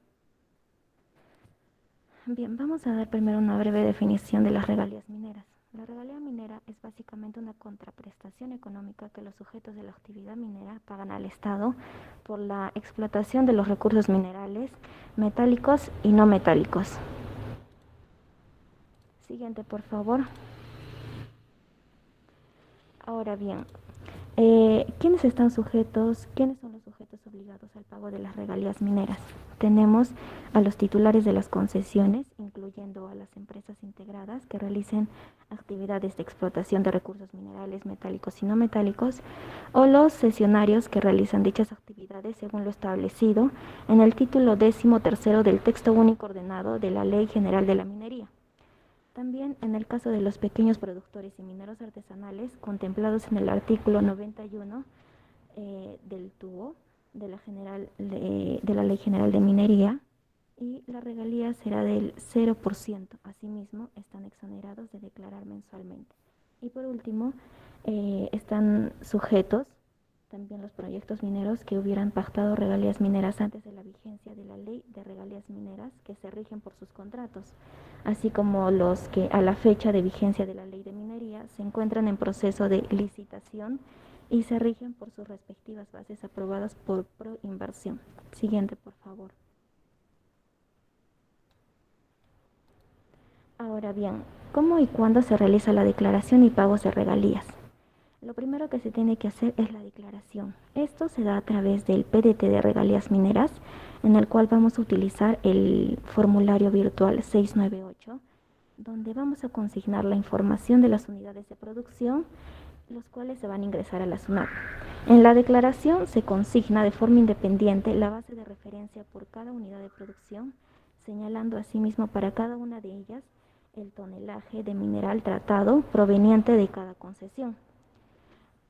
Bien, vamos a dar primero una breve definición de las regalías mineras. La regalía minera es básicamente una contraprestación económica que los sujetos de la actividad minera pagan al Estado por la explotación de los recursos minerales, metálicos y no metálicos. Siguiente, por favor. Ahora bien, ¿quiénes están sujetos? ¿Quiénes son los sujetos obligados al pago de las regalías mineras? Tenemos a los titulares de las concesiones, incluyendo a las empresas integradas que realicen actividades de explotación de recursos minerales, metálicos y no metálicos, o los cesionarios que realizan dichas actividades según lo establecido en el título 13º del texto único ordenado de la Ley General de la Minería. También en el caso de los pequeños productores y mineros artesanales contemplados en el artículo 91 del TUO de la Ley General de Minería, y la regalía será del 0%. Asimismo, están exonerados de declarar mensualmente. Y por último, están sujetos también los proyectos mineros que hubieran pactado regalías mineras antes de la vigencia de la ley de regalías mineras, que se rigen por sus contratos, así como los que a la fecha de vigencia de la ley de minería se encuentran en proceso de licitación y se rigen por sus respectivas bases aprobadas por Proinversión. Siguiente, por favor. Ahora bien, ¿cómo y cuándo se realiza la declaración y pagos de regalías? Lo primero que se tiene que hacer es la declaración. Esto se da a través del PDT de regalías mineras, en el cual vamos a utilizar el formulario virtual 698, donde vamos a consignar la información de las unidades de producción, los cuales se van a ingresar a la SUNAT. En la declaración se consigna de forma independiente la base de referencia por cada unidad de producción, señalando asimismo para cada una de ellas el tonelaje de mineral tratado proveniente de cada concesión.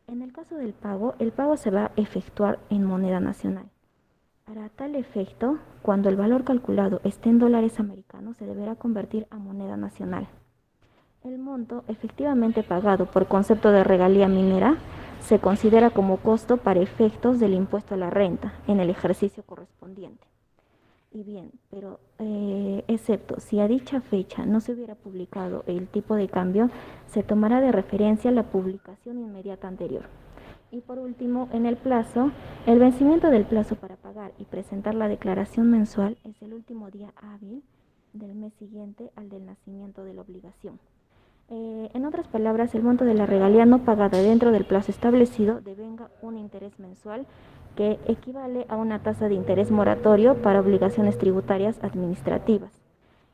En el caso del pago, el pago se va a efectuar en moneda nacional. Para tal efecto, cuando el valor calculado esté en dólares americanos, se deberá convertir a moneda nacional. El monto efectivamente pagado por concepto de regalía minera se considera como costo para efectos del impuesto a la renta en el ejercicio correspondiente. Y bien, pero excepto si a dicha fecha no se hubiera publicado el tipo de cambio, se tomará de referencia la publicación inmediata anterior. Y por último, en el plazo, el vencimiento del plazo para pagar y presentar la declaración mensual es el último día hábil del mes siguiente al del nacimiento de la obligación. En otras palabras, el monto de la regalía no pagada dentro del plazo establecido devenga un interés mensual que equivale a una tasa de interés moratorio para obligaciones tributarias administrativas.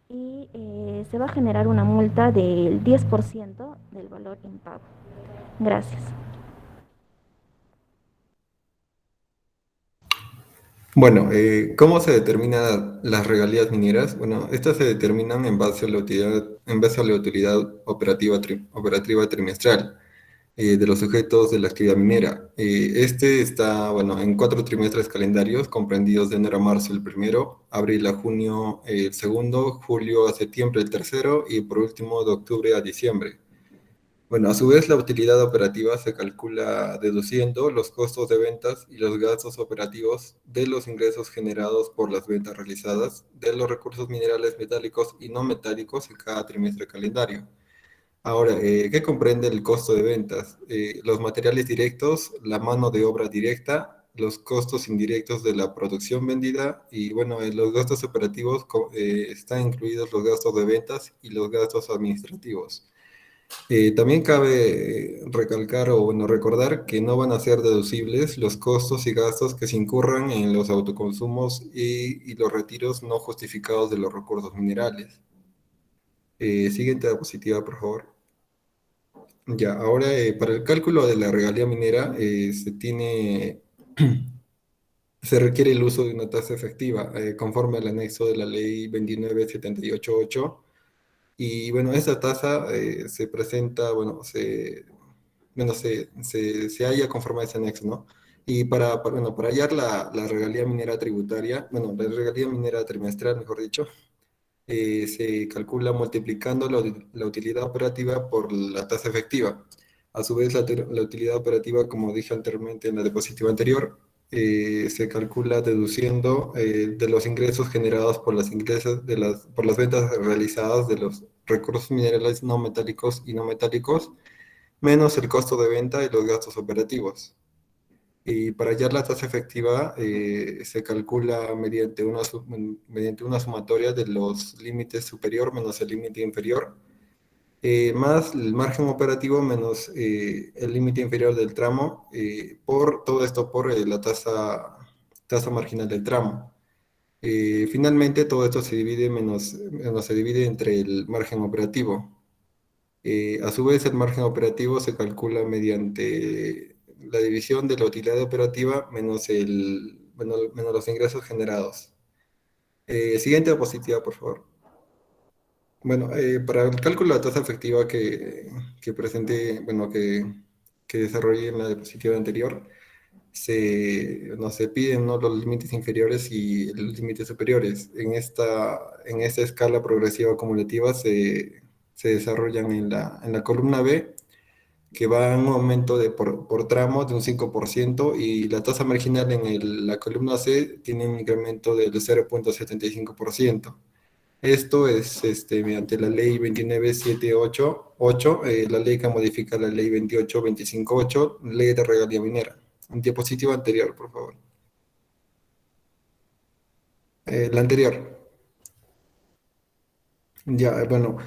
Y se va a generar una multa del 10% del valor impago. Gracias. Bueno, ¿cómo se determinan las regalías mineras? Bueno, estas se determinan en base a la utilidad operativa trimestral de los sujetos de la actividad minera. Este está, bueno, en 4 trimestres calendarios, comprendidos de enero a marzo el primero, abril a junio el segundo, julio a septiembre el tercero y por último de octubre a diciembre. Bueno, a su vez, la utilidad operativa se calcula deduciendo los costos de ventas y los gastos operativos de los ingresos generados por las ventas realizadas de los recursos minerales metálicos y no metálicos en cada trimestre calendario. Ahora, ¿qué comprende el costo de ventas? Los materiales directos, la mano de obra directa, los costos indirectos de la producción vendida y, bueno, en los gastos operativos están incluidos los gastos de ventas y los gastos administrativos. También cabe recalcar o bueno, recordar que no van a ser deducibles los costos y gastos que se incurran en los autoconsumos y los retiros no justificados de los recursos minerales. Siguiente diapositiva, por favor. Ya, ahora para el cálculo de la regalía minera se requiere el uso de una tasa efectiva conforme al anexo de la ley 29788. Y bueno, esta tasa se presenta, bueno, se halla conforme a ese anexo, ¿no? Y para hallar la regalía minera tributaria, bueno, la regalía minera trimestral, mejor dicho, se calcula multiplicando la utilidad operativa por la tasa efectiva. A su vez, la utilidad operativa, como dije anteriormente en la diapositiva anterior, se calcula deduciendo de los ingresos generados por por las ventas realizadas de los recursos minerales no metálicos y no metálicos, menos el costo de venta y los gastos operativos. Y para hallar la tasa efectiva se calcula mediante una sumatoria de los límites superior menos el límite inferior, más el margen operativo menos el límite inferior del tramo, por todo esto por la tasa marginal del tramo. Finalmente, todo esto se divide entre el margen operativo. A su vez, el margen operativo se calcula mediante la división de la utilidad operativa menos los ingresos generados. Siguiente diapositiva, por favor. Bueno, para el cálculo de la tasa efectiva que presenté, bueno, que desarrollé en la diapositiva anterior, se piden, ¿no?, los límites inferiores y los límites superiores. En esta escala progresiva acumulativa se desarrollan en la columna B, que va en un aumento por tramo de un 5%, y la tasa marginal en la columna C tiene un incremento del 0.75%. Esto es mediante la ley 29788, la ley que modifica la ley 28258, ley de regalía minera. Diapositiva anterior, por favor. La anterior. Ya, bueno.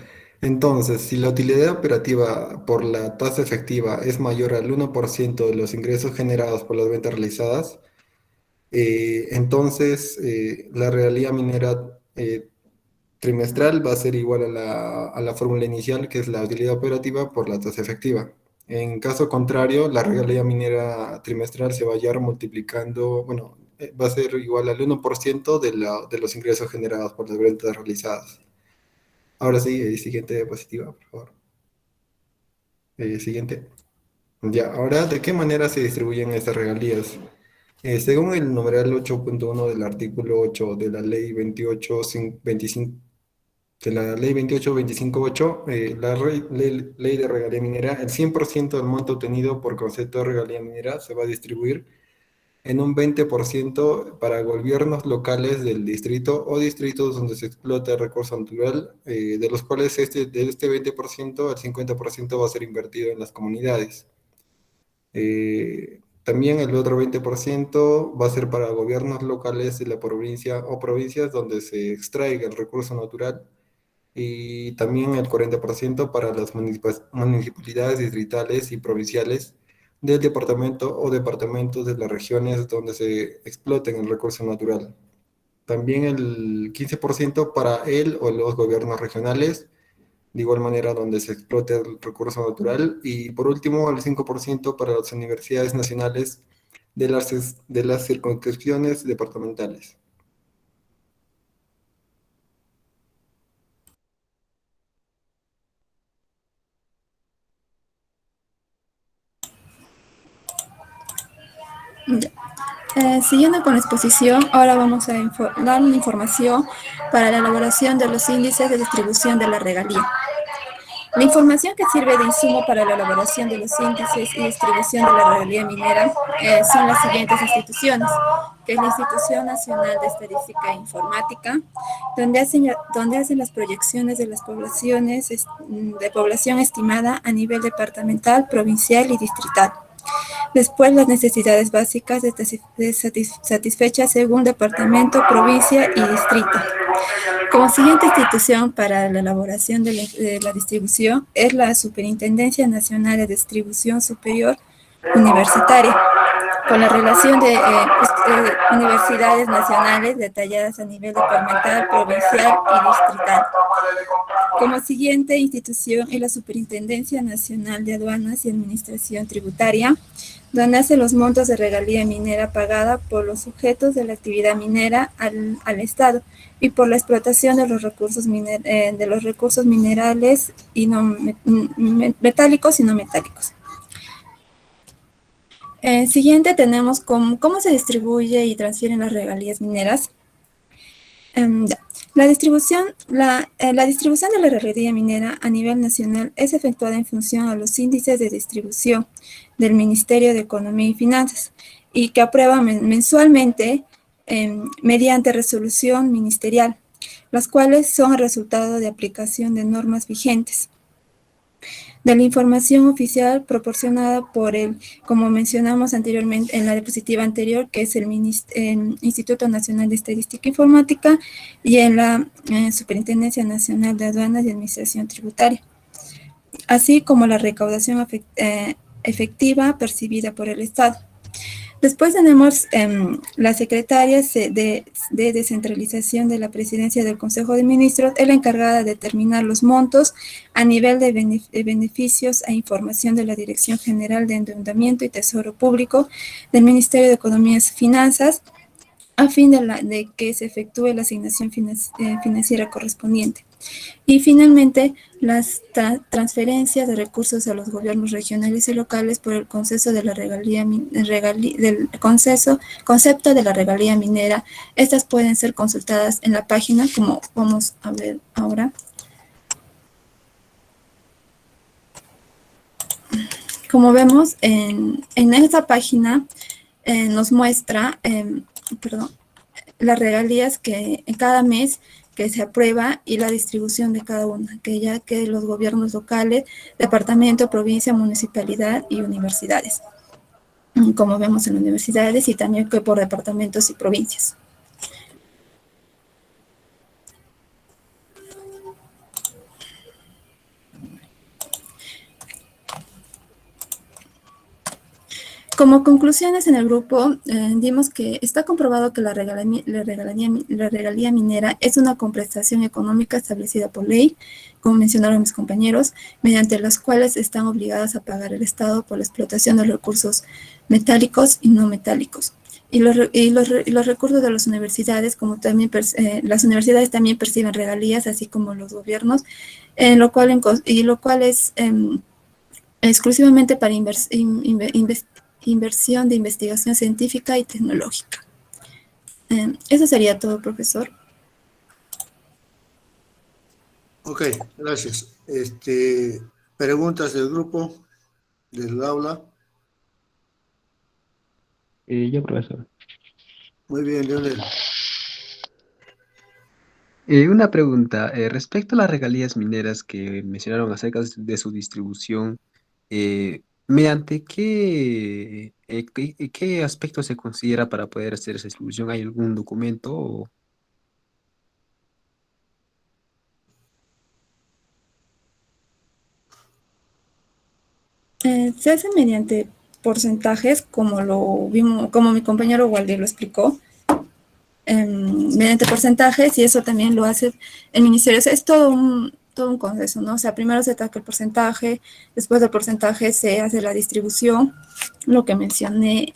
Entonces, si la utilidad operativa por la tasa efectiva es mayor al 1% de los ingresos generados por las ventas realizadas, entonces la regalía minera trimestral va a ser igual a la fórmula inicial, que es la utilidad operativa por la tasa efectiva. En caso contrario, la regalía minera trimestral se va a hallar multiplicando, bueno, va a ser igual al 1% de los ingresos generados por las ventas realizadas. Ahora sí, siguiente diapositiva, por favor. Siguiente. Ya, ahora, ¿de qué manera se distribuyen estas regalías? Según el numeral 8.1 del artículo 8 de la ley 2825, de la ley 28258, ley de regalía minera, el 100% del monto obtenido por concepto de regalía minera se va a distribuir en un 20% para gobiernos locales del distrito o distritos donde se explota el recurso natural, de los cuales de este 20%, el 50% va a ser invertido en las comunidades. También el otro 20% va a ser para gobiernos locales de la provincia o provincias donde se extraiga el recurso natural, y también el 40% para las municipalidades distritales y provinciales del departamento o departamentos de las regiones donde se exploten el recurso natural. También el 15% para él o los gobiernos regionales, de igual manera donde se explote el recurso natural. Y por último, el 5% para las universidades nacionales de las circunscripciones departamentales. Siguiendo con la exposición, ahora vamos a dar una información para la elaboración de los índices de distribución de la regalía. La información que sirve de insumo para la elaboración de los índices y distribución de la regalía minera son las siguientes instituciones, que es la Institución Nacional de Estadística e Informática, donde hacen las proyecciones de las poblaciones, de población estimada a nivel departamental, provincial y distrital. Después, las necesidades básicas satisfechas según departamento, provincia y distrito. Como siguiente institución para la elaboración de la distribución es la Superintendencia Nacional de Distribución Superior Universitaria, con la relación de universidades nacionales detalladas a nivel departamental, provincial y distrital. Como siguiente institución es la Superintendencia Nacional de Aduanas y Administración Tributaria, donde hace los montos de regalía minera pagada por los sujetos de la actividad minera al Estado y por la explotación de los recursos minerales y metálicos y no metálicos. Siguiente tenemos cómo se distribuye y transfieren las regalías mineras. Ya. La distribución de la regalía minera a nivel nacional es efectuada en función a los índices de distribución del Ministerio de Economía y Finanzas y que aprueba mensualmente mediante resolución ministerial, las cuales son el resultado de aplicación de normas vigentes. De la información oficial proporcionada por como mencionamos anteriormente en la diapositiva anterior, que es el Instituto Nacional de Estadística e Informática y en la Superintendencia Nacional de Aduanas y Administración Tributaria, así como la recaudación efectiva percibida por el Estado. Después tenemos la secretaria de descentralización de la presidencia del Consejo de Ministros, es la encargada de determinar los montos a nivel de beneficios e información de la Dirección General de Endeudamiento y Tesoro Público del Ministerio de Economía y Finanzas, a fin de que se efectúe la asignación financiera correspondiente. Y finalmente, las transferencias de recursos a los gobiernos regionales y locales por el concepto de la concepto de la regalía minera. Estas pueden ser consultadas en la página, como vamos a ver ahora. Como vemos, en esta página nos muestra las regalías que en cada mes que se aprueba y la distribución de cada una, que ya que los gobiernos locales, departamento, provincia, municipalidad y universidades, como vemos en universidades y también que por departamentos y provincias. Como conclusiones en el grupo, dimos que está comprobado que la regalía minera es una compensación económica establecida por ley, como mencionaron mis compañeros, mediante las cuales están obligadas a pagar el Estado por la explotación de los recursos metálicos y no metálicos. Y los recursos de las universidades, como también las universidades también perciben regalías, así como los gobiernos, lo cual es exclusivamente para inversión de investigación científica y tecnológica. Eso sería todo, profesor. Ok, gracias. Preguntas del grupo, del aula. Yo, profesor. Muy bien, Leonel. Una pregunta, respecto a las regalías mineras que mencionaron acerca de su distribución, ¿mediante qué aspecto se considera para poder hacer esa distribución? ¿Hay algún documento? Se hace mediante porcentajes, como lo vimos, como mi compañero Waldir lo explicó, mediante porcentajes, y eso también lo hace el ministerio. O sea, es todo un conceso, ¿no? O sea, primero se ataca el porcentaje, después del porcentaje se hace la distribución, lo que mencioné,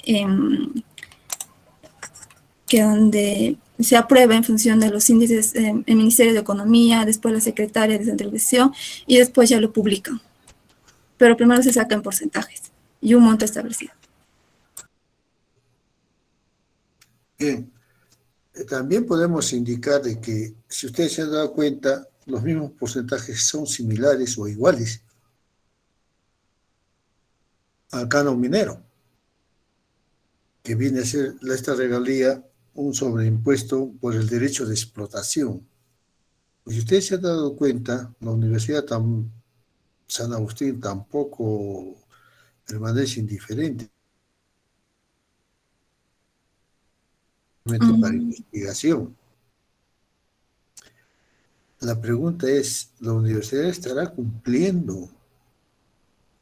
que donde se aprueba en función de los índices el Ministerio de Economía, después la Secretaria de Descentralización, y después ya lo publican. Pero primero se saca en porcentajes y un monto establecido. Bien. También podemos indicar de que, si ustedes se han dado cuenta, los mismos porcentajes son similares o iguales al canon minero, que viene a ser esta regalía un sobreimpuesto por el derecho de explotación. Pues si ustedes se han dado cuenta, la Universidad San Agustín tampoco permanece indiferente para investigación. La pregunta es, ¿la universidad estará cumpliendo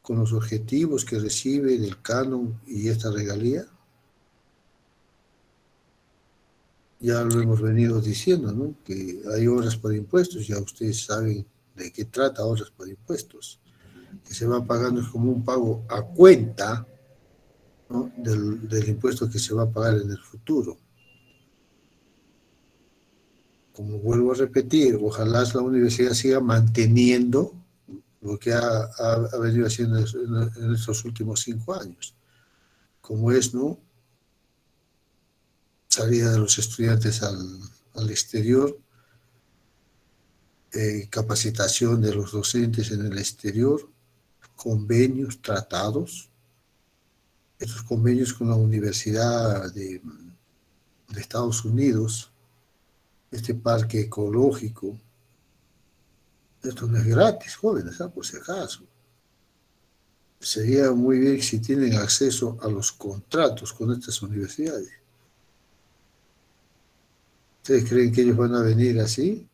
con los objetivos que recibe del canon y esta regalía? Ya lo hemos venido diciendo, ¿no? Que hay obras por impuestos, ya ustedes saben de qué trata obras por impuestos, que se va pagando, es como un pago a cuenta, ¿no? del impuesto que se va a pagar en el futuro. Como vuelvo a repetir, ojalá la universidad siga manteniendo lo que ha venido haciendo en estos últimos 5 años. como es, ¿no? Salida de los estudiantes al exterior, capacitación de los docentes en el exterior, convenios, tratados, estos convenios con la Universidad de Estados Unidos, este parque ecológico, esto no es gratis, jóvenes, por si acaso. Sería muy bien si tienen acceso a los contratos con estas universidades. ¿Ustedes creen que ellos van a venir así?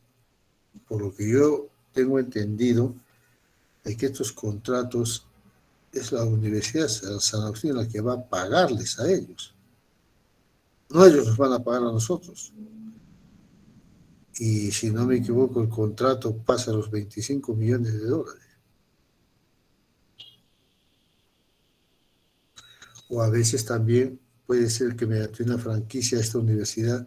Por lo que yo tengo entendido, es que estos contratos es la Universidad de San Agustín la que va a pagarles a ellos. No ellos nos van a pagar a nosotros. Y si no me equivoco, el contrato pasa a los 25 millones de dólares. O a veces también puede ser que mediante una franquicia esta universidad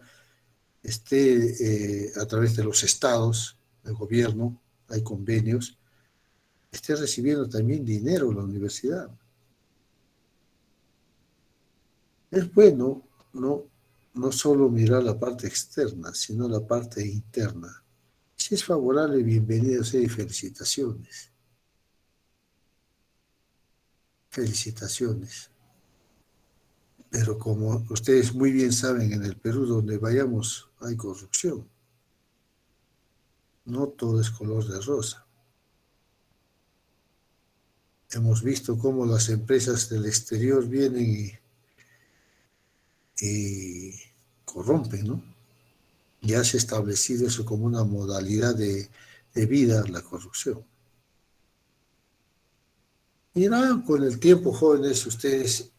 esté a través de los estados, el gobierno, hay convenios, esté recibiendo también dinero la universidad. Es bueno no solo mirar la parte externa, sino la parte interna. Si es favorable, bienvenido sea y felicitaciones. Felicitaciones. Pero como ustedes muy bien saben, en el Perú, donde vayamos, hay corrupción. No todo es color de rosa. Hemos visto cómo las empresas del exterior vienen y corrompen, ¿no? Ya se ha establecido eso como una modalidad de vida, la corrupción. Irán con el tiempo, jóvenes, ustedes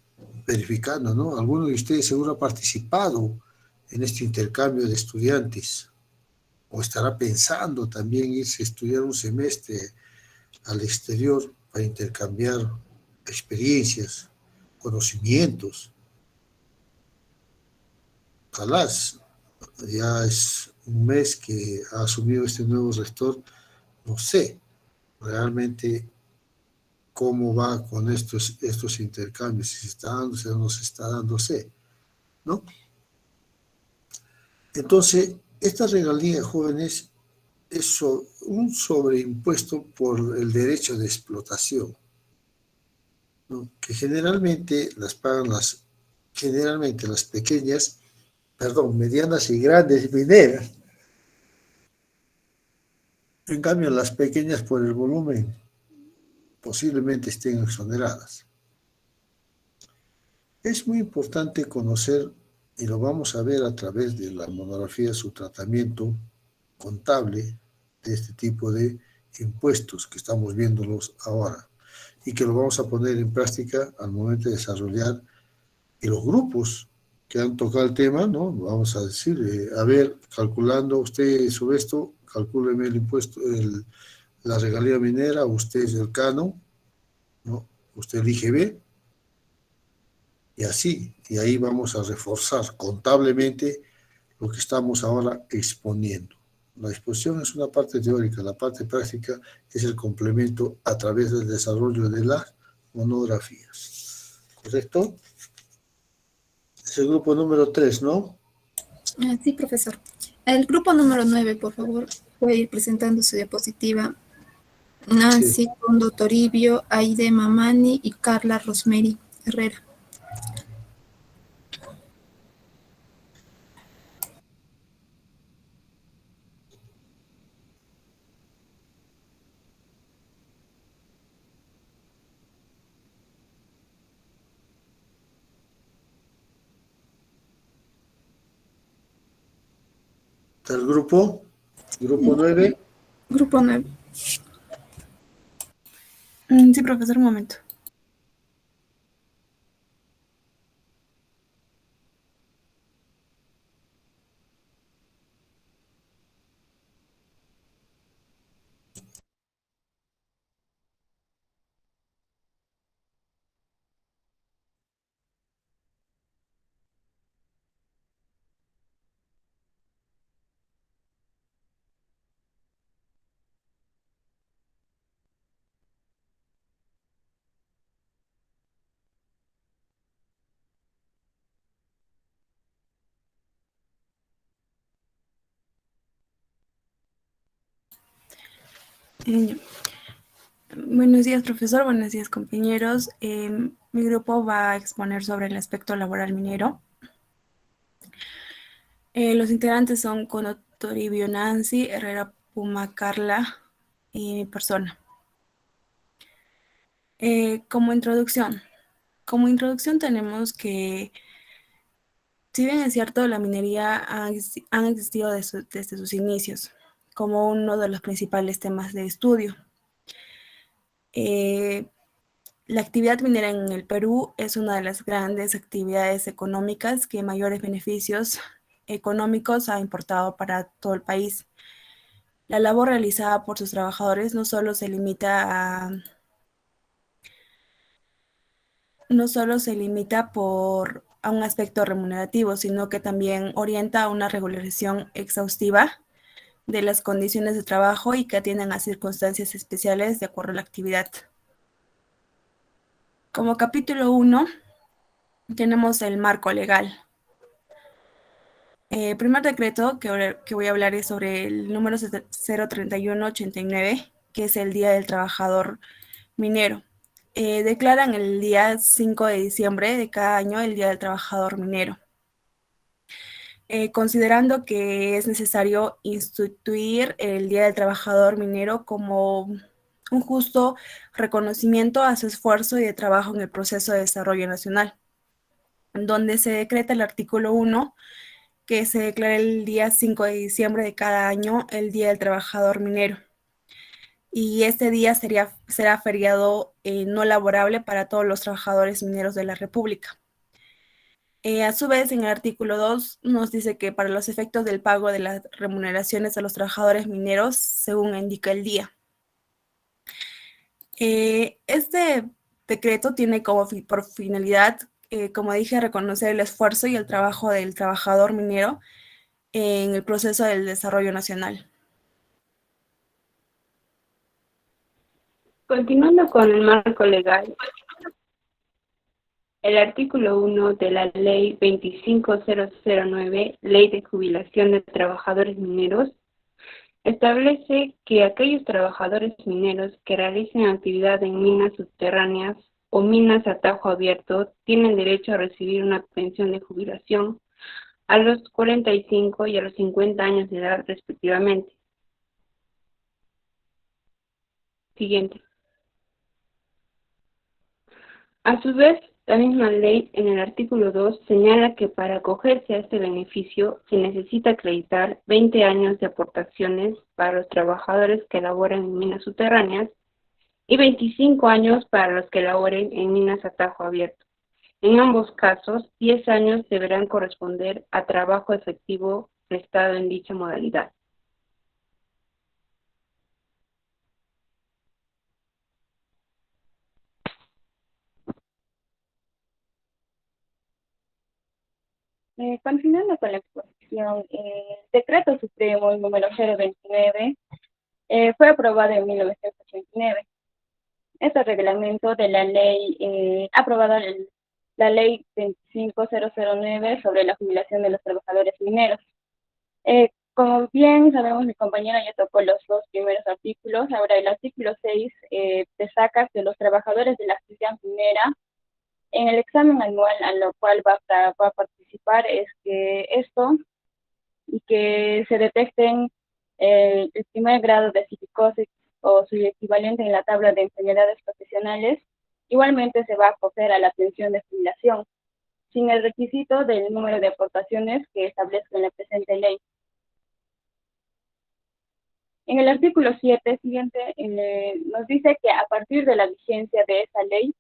verificando, ¿no? Algunos de ustedes seguro ha participado en este intercambio de estudiantes o estará pensando también irse a estudiar un semestre al exterior para intercambiar experiencias, conocimientos. Ojalá, ya es un mes que ha asumido este nuevo rector, no sé realmente cómo va con estos intercambios, si se está dándose o no se está dándose, ¿no? Entonces, esta regalía, jóvenes, es un sobreimpuesto por el derecho de explotación, ¿no? Que generalmente las pagan generalmente las pequeñas, perdón, medianas y grandes mineras. En cambio, las pequeñas por el volumen posiblemente estén exoneradas. Es muy importante conocer, y lo vamos a ver a través de la monografía, su tratamiento contable de este tipo de impuestos que estamos viéndolos ahora y que lo vamos a poner en práctica al momento de desarrollar y los grupos que han tocado el tema, ¿no? Vamos a decir, a ver, calculando usted sobre esto, calcúleme el impuesto, la regalía minera, usted es el CANO, ¿no? Usted el IGB, y así, y ahí vamos a reforzar contablemente lo que estamos ahora exponiendo. La exposición es una parte teórica, la parte práctica es el complemento a través del desarrollo de las monografías. ¿Correcto? Es el grupo número 3, ¿no? Sí, profesor. El grupo número 9, por favor, puede ir presentando su diapositiva. Sí. Nancy Kondo Toribio, Aide Mamani y Carla Rosemary Herrera. ¿Está el grupo? ¿Grupo 9? Grupo 9. Sí, profesor, un momento. Eh, Buenos días, profesor. Buenos días, compañeros. Mi grupo va a exponer sobre el aspecto laboral minero. Los integrantes son Cono Toribio Nancy, Herrera Puma Carla y mi persona. Como introducción tenemos que, si bien es cierto, la minería han existido desde sus inicios como uno de los principales temas de estudio. La actividad minera en el Perú es una de las grandes actividades económicas que mayores beneficios económicos ha importado para todo el país. La labor realizada por sus trabajadores no solo se limita a un aspecto remunerativo, sino que también orienta a una regularización exhaustiva de las condiciones de trabajo y que atienden a circunstancias especiales de acuerdo a la actividad. Como capítulo 1 tenemos el marco legal. El primer decreto que voy a hablar es sobre el número 03189, que es el Día del Trabajador Minero. Declaran el día 5 de diciembre de cada año el Día del Trabajador Minero, considerando que es necesario instituir el Día del Trabajador Minero como un justo reconocimiento a su esfuerzo y de trabajo en el proceso de desarrollo nacional, donde se decreta el artículo 1 que se declara el día 5 de diciembre de cada año el Día del Trabajador Minero. Y este día será feriado no laborable para todos los trabajadores mineros de la República. A su vez, en el artículo 2 nos dice que para los efectos del pago de las remuneraciones a los trabajadores mineros, según indica el día. Este decreto tiene por finalidad, como dije, reconocer el esfuerzo y el trabajo del trabajador minero en el proceso del desarrollo nacional. Continuando con el marco legal, el artículo 1 de la Ley 25009, Ley de Jubilación de Trabajadores Mineros, establece que aquellos trabajadores mineros que realicen actividad en minas subterráneas o minas a tajo abierto tienen derecho a recibir una pensión de jubilación a los 45 y a los 50 años de edad respectivamente. Siguiente. A su vez, la misma ley en el artículo 2 señala que para acogerse a este beneficio se necesita acreditar 20 años de aportaciones para los trabajadores que laboran en minas subterráneas y 25 años para los que laboren en minas a tajo abierto. En ambos casos, 10 años deberán corresponder a trabajo efectivo prestado en dicha modalidad. Continuando con la exposición, el Decreto Supremo número 029 fue aprobado en 1989. Este reglamento de la ley, aprobada la Ley 25009 sobre la jubilación de los trabajadores mineros. Como bien sabemos, mi compañera ya tocó los dos primeros artículos. Ahora el artículo 6 destaca que los trabajadores de la actividad minera en el examen anual a lo cual va a participar es que esto y que se detecten el primer grado de psicosis o su equivalente en la tabla de enfermedades profesionales, igualmente se va a acoger a la pensión de jubilación, sin el requisito del número de aportaciones que establezca en la presente ley. En el artículo 7 siguiente nos dice que a partir de la vigencia de esa ley,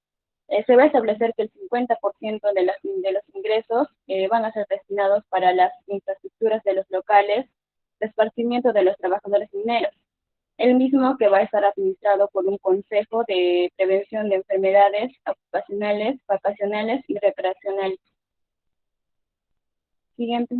se va a establecer que el 50% de los ingresos van a ser destinados para las infraestructuras de los locales de esparcimiento de los trabajadores mineros, el mismo que va a estar administrado por un consejo de prevención de enfermedades ocupacionales, vacacionales y recreacionales. Siguiente.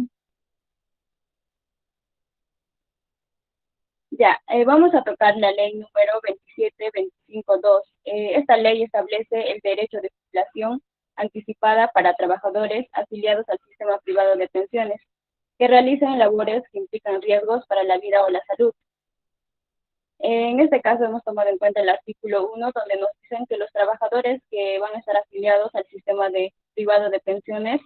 Ya, vamos a tocar la ley número 27252. Esta ley establece el derecho de jubilación anticipada para trabajadores afiliados al sistema privado de pensiones que realizan labores que implican riesgos para la vida o la salud. En este caso hemos tomado en cuenta el artículo 1, donde nos dicen que los trabajadores que van a estar afiliados al sistema privado de pensiones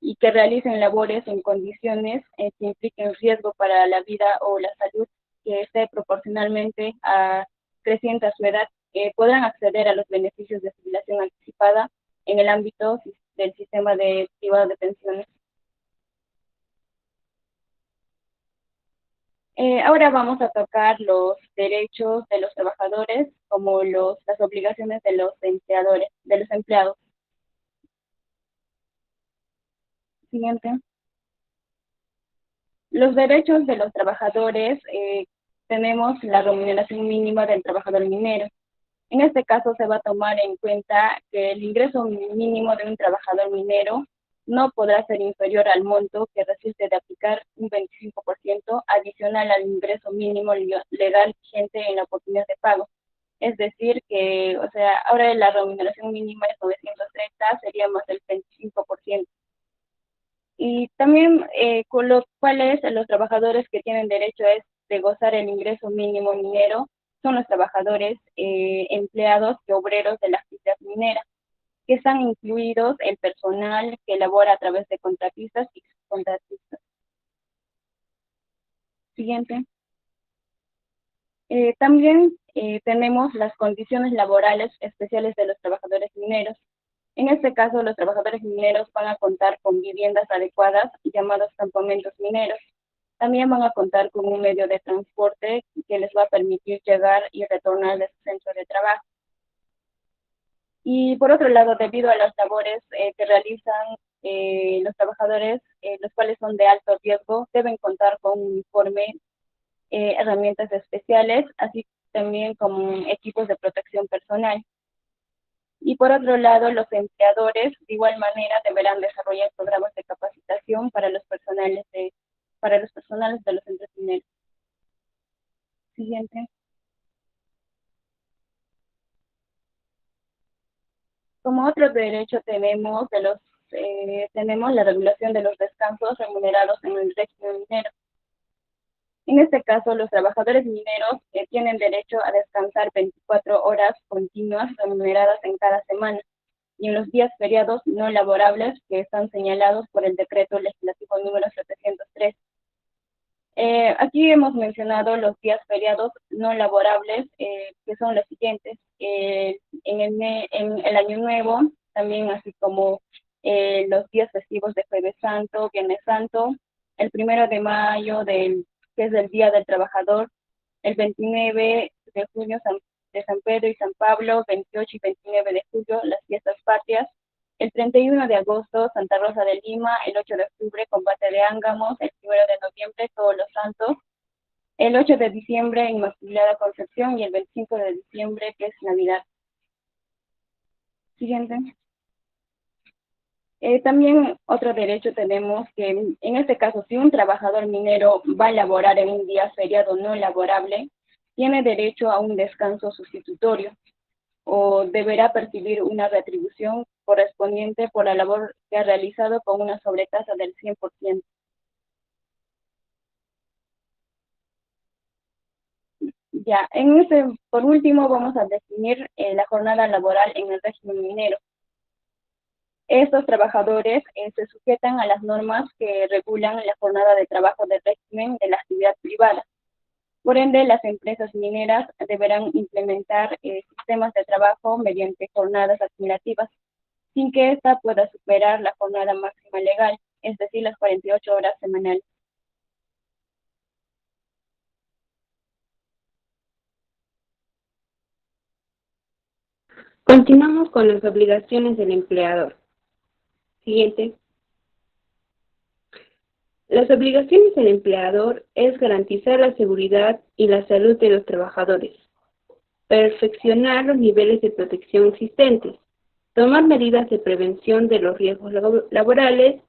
y que realicen labores en condiciones que impliquen riesgo para la vida o la salud que esté proporcionalmente creciente a su edad, podrán acceder a los beneficios de jubilación anticipada en el ámbito del sistema privado de pensiones. Ahora vamos a tocar los derechos de los trabajadores como las obligaciones de los empleadores, de los empleados. Siguiente. Los derechos de los trabajadores, tenemos la remuneración mínima del trabajador minero. En este caso se va a tomar en cuenta que el ingreso mínimo de un trabajador minero no podrá ser inferior al monto que resulte de aplicar un 25% adicional al ingreso mínimo legal vigente en la oportunidad de pago. Es decir, que, o sea, ahora la remuneración mínima es 930, sería más el 25%. Y también con los cuales los trabajadores que tienen derecho de gozar el ingreso mínimo minero son los trabajadores empleados y obreros de la actividad minera, que están incluidos el personal que labora a través de contratistas y subcontratistas. Siguiente. También tenemos las condiciones laborales especiales de los trabajadores mineros. En este caso, los trabajadores mineros van a contar con viviendas adecuadas, llamados campamentos mineros. También van a contar con un medio de transporte que les va a permitir llegar y retornar de su centro de trabajo. Y por otro lado, debido a las labores que realizan los trabajadores, los cuales son de alto riesgo, deben contar con un uniforme, herramientas especiales, así también como equipos de protección personal. Y por otro lado, los empleadores de igual manera deberán desarrollar programas de capacitación para los personales de los centros mineros. Siguiente. Como otro derecho tenemos la regulación de los descansos remunerados en el régimen minero. En este caso, los trabajadores mineros tienen derecho a descansar 24 horas continuas remuneradas en cada semana y en los días feriados no laborables que están señalados por el decreto legislativo número 703. Aquí hemos mencionado los días feriados no laborables, que son los siguientes. En el Año Nuevo, también así como los días festivos de Jueves Santo, Viernes Santo, el 1 de mayo, que es el Día del Trabajador, el 29 de junio de San Pedro y San Pablo, 28 y 29 de julio, las fiestas patrias, el 31 de agosto, Santa Rosa de Lima, el 8 de octubre, Combate de Ángamos, el 1 de noviembre, Todos los Santos, el 8 de diciembre, Inmaculada Concepción, y el 25 de diciembre, que es Navidad. Siguiente. También otro derecho tenemos que, en este caso, si un trabajador minero va a laborar en un día feriado no laborable, tiene derecho a un descanso sustitutorio o deberá percibir una retribución correspondiente por la labor que ha realizado con una sobretasa del 100%. Ya, por último vamos a definir la jornada laboral en el régimen minero. Estos trabajadores se sujetan a las normas que regulan la jornada de trabajo del régimen de la actividad privada. Por ende, las empresas mineras deberán implementar sistemas de trabajo mediante jornadas acumulativas, sin que ésta pueda superar la jornada máxima legal, es decir, las 48 horas semanales. Continuamos con las obligaciones del empleador. Siguiente. Las obligaciones del empleador es garantizar la seguridad y la salud de los trabajadores, perfeccionar los niveles de protección existentes, tomar medidas de prevención de los riesgos laborales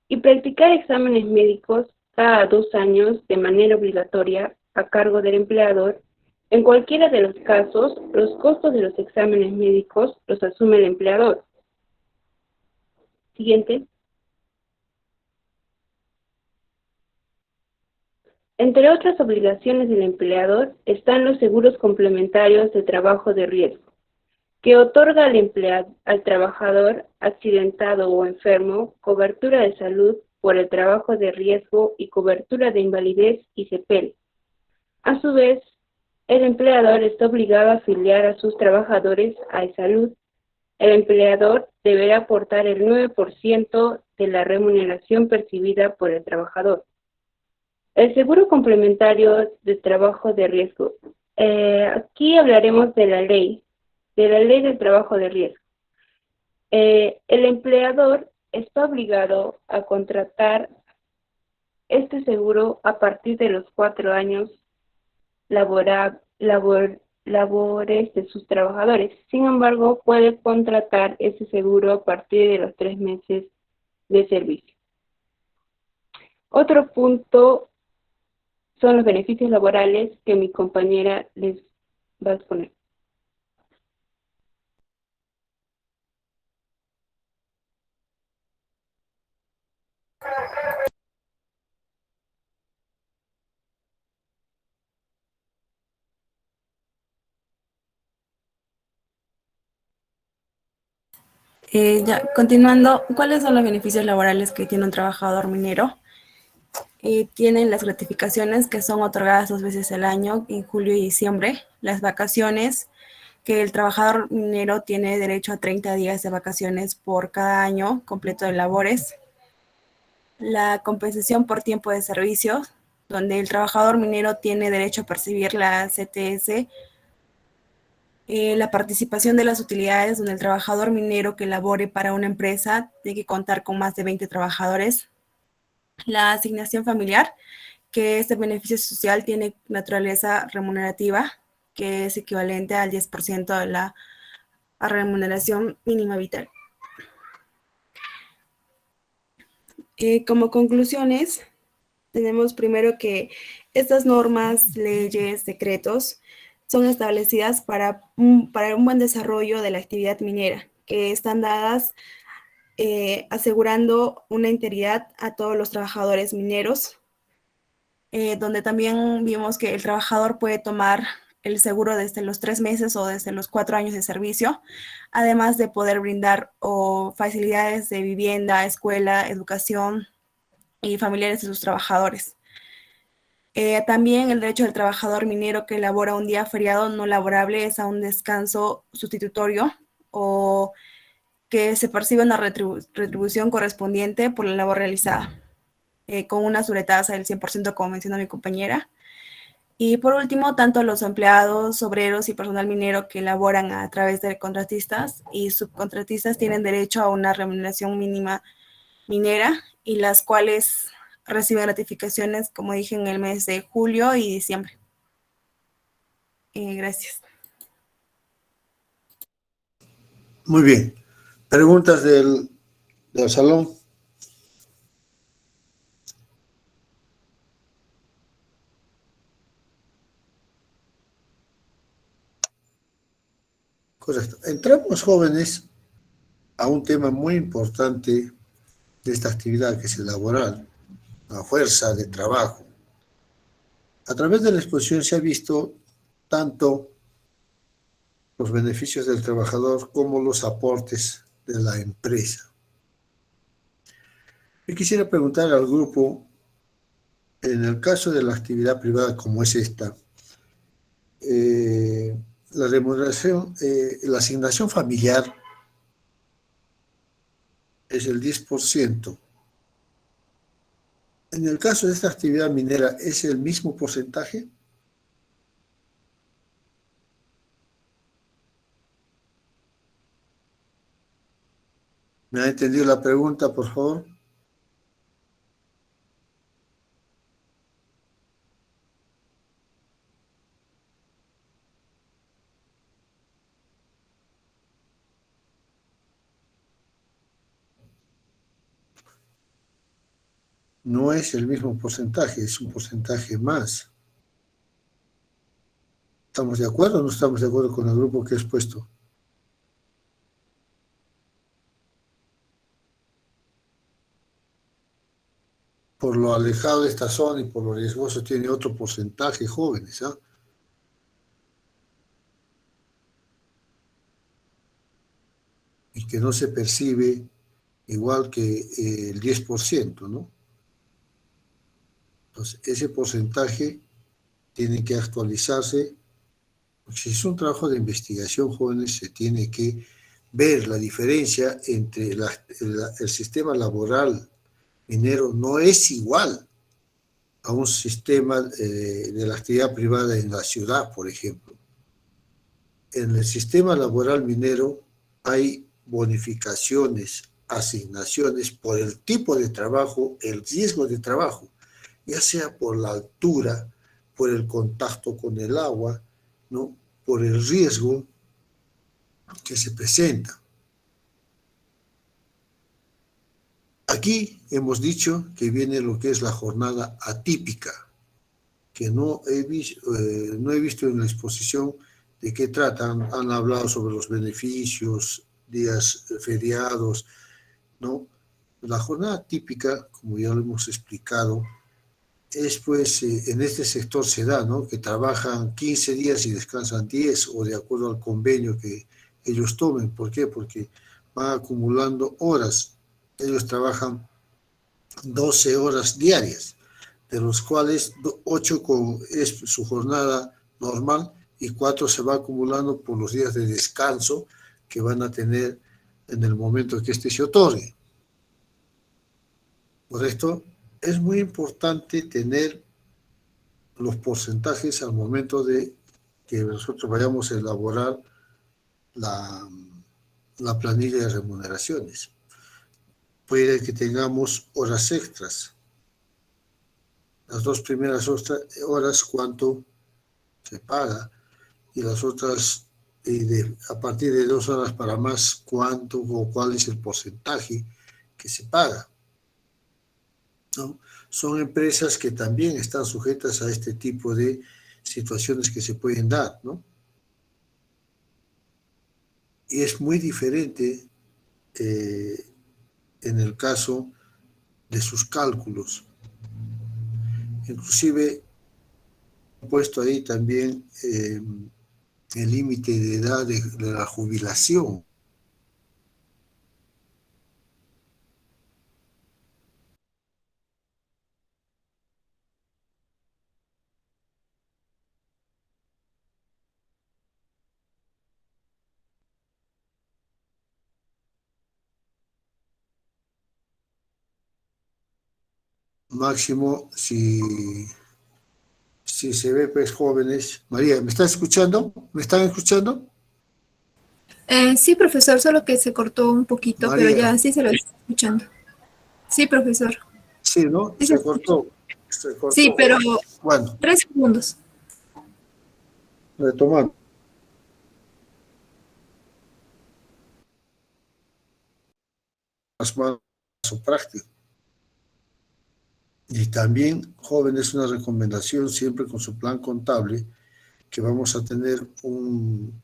y practicar exámenes médicos cada 2 años de manera obligatoria a cargo del empleador. En cualquiera de los casos, los costos de los exámenes médicos los asume el empleador. Siguiente. Entre otras obligaciones del empleador están los seguros complementarios de trabajo de riesgo, que otorga al trabajador accidentado o enfermo cobertura de salud por el trabajo de riesgo y cobertura de invalidez y CEPEL. A su vez, el empleador está obligado a afiliar a sus trabajadores a salud. El empleador deberá aportar el 9% de la remuneración percibida por el trabajador. El seguro complementario de trabajo de riesgo. Aquí hablaremos de la ley del trabajo de riesgo. El empleador está obligado a contratar este seguro a partir de los 4 años labores de sus trabajadores. Sin embargo, puede contratar ese seguro a partir de los 3 meses de servicio. Otro punto son los beneficios laborales que mi compañera les va a exponer. Continuando, ¿cuáles son los beneficios laborales que tiene un trabajador minero? Tienen las gratificaciones que son otorgadas 2 veces al año, en julio y diciembre, las vacaciones, que el trabajador minero tiene derecho a 30 días de vacaciones por cada año completo de labores, la compensación por tiempo de servicio, donde el trabajador minero tiene derecho a percibir la CTS, la participación de las utilidades, donde el trabajador minero que labore para una empresa tiene que contar con más de 20 trabajadores, la asignación familiar, que este beneficio social tiene naturaleza remunerativa, que es equivalente al 10% de la remuneración mínima vital. Como conclusiones, tenemos primero que estas normas, leyes, decretos son establecidas para un buen desarrollo de la actividad minera, que están dadas asegurando una integridad a todos los trabajadores mineros, donde también vimos que el trabajador puede tomar el seguro desde los 3 meses o desde los 4 años de servicio, además de poder brindar facilidades de vivienda, escuela, educación y familiares de sus trabajadores. También el derecho del trabajador minero que labora un día feriado no laborable es a un descanso sustitutorio o que se percibe una retribución correspondiente por la labor realizada, con una sobretasa del 100%, como mencionó mi compañera. Y por último, tanto los empleados, obreros y personal minero que laboran a través de contratistas y subcontratistas tienen derecho a una remuneración mínima minera, y las cuales reciben gratificaciones, como dije, en el mes de julio y diciembre. Gracias. Muy bien. ¿Preguntas del salón? Correcto. Entramos, jóvenes, a un tema muy importante de esta actividad, que es el laboral, la fuerza de trabajo. A través de la exposición se ha visto tanto los beneficios del trabajador como los aportes de la empresa. Yo quisiera preguntar al grupo, en el caso de la actividad privada como es esta, la remuneración, la asignación familiar es el 10%. En el caso de esta actividad minera, ¿es el mismo porcentaje? ¿Me ha entendido la pregunta, por favor? No es el mismo porcentaje, es un porcentaje más. ¿Estamos de acuerdo o no estamos de acuerdo con el grupo que he expuesto? por lo alejado de esta zona y por lo riesgoso tiene otro porcentaje jóvenes, ¿ah? Y que no se percibe igual que el 10%, ¿no? Entonces, ese porcentaje tiene que actualizarse. Si es un trabajo de investigación, jóvenes, se tiene que ver la diferencia entre el sistema laboral minero. No es igual a un sistema de la actividad privada en la ciudad, por ejemplo. En el sistema laboral minero hay bonificaciones, asignaciones por el tipo de trabajo, el riesgo de trabajo, ya sea por la altura, por el contacto con el agua, ¿no? Por el riesgo que se presenta. Aquí hemos dicho que viene lo que es la jornada atípica, que no he visto en la exposición de qué tratan. Han hablado sobre los beneficios, días feriados, ¿no? La jornada típica, como ya lo hemos explicado, es pues en este sector se da, ¿no? Que trabajan 15 días y descansan 10 o de acuerdo al convenio que ellos tomen. ¿Por qué? Porque van acumulando horas. Ellos trabajan 12 horas diarias, de los cuales 8 es su jornada normal y 4 se va acumulando por los días de descanso que van a tener en el momento que este se otorgue. Por esto, es muy importante tener los porcentajes al momento de que nosotros vayamos a elaborar la planilla de remuneraciones. Puede que tengamos horas extras. Las 2 primeras horas, cuánto se paga, y las otras, a partir de 2 horas para más, cuánto o cuál es el porcentaje que se paga, ¿no? Son empresas que también están sujetas a este tipo de situaciones que se pueden dar, ¿no? Y es muy diferente en el caso de sus cálculos. Inclusive he puesto ahí también el límite de edad de la jubilación. Máximo, si se ve pues jóvenes. María, ¿me estás escuchando? ¿Me están escuchando? Sí, profesor, solo que se cortó un poquito, pero María. ya sí se lo está escuchando. Sí, profesor. Sí, ¿no? Sí, se cortó. Se cortó. Sí, pero bueno, 3 segundos. Retomando. Más práctico. Y también, jóvenes, una recomendación siempre con su plan contable, que vamos a tener un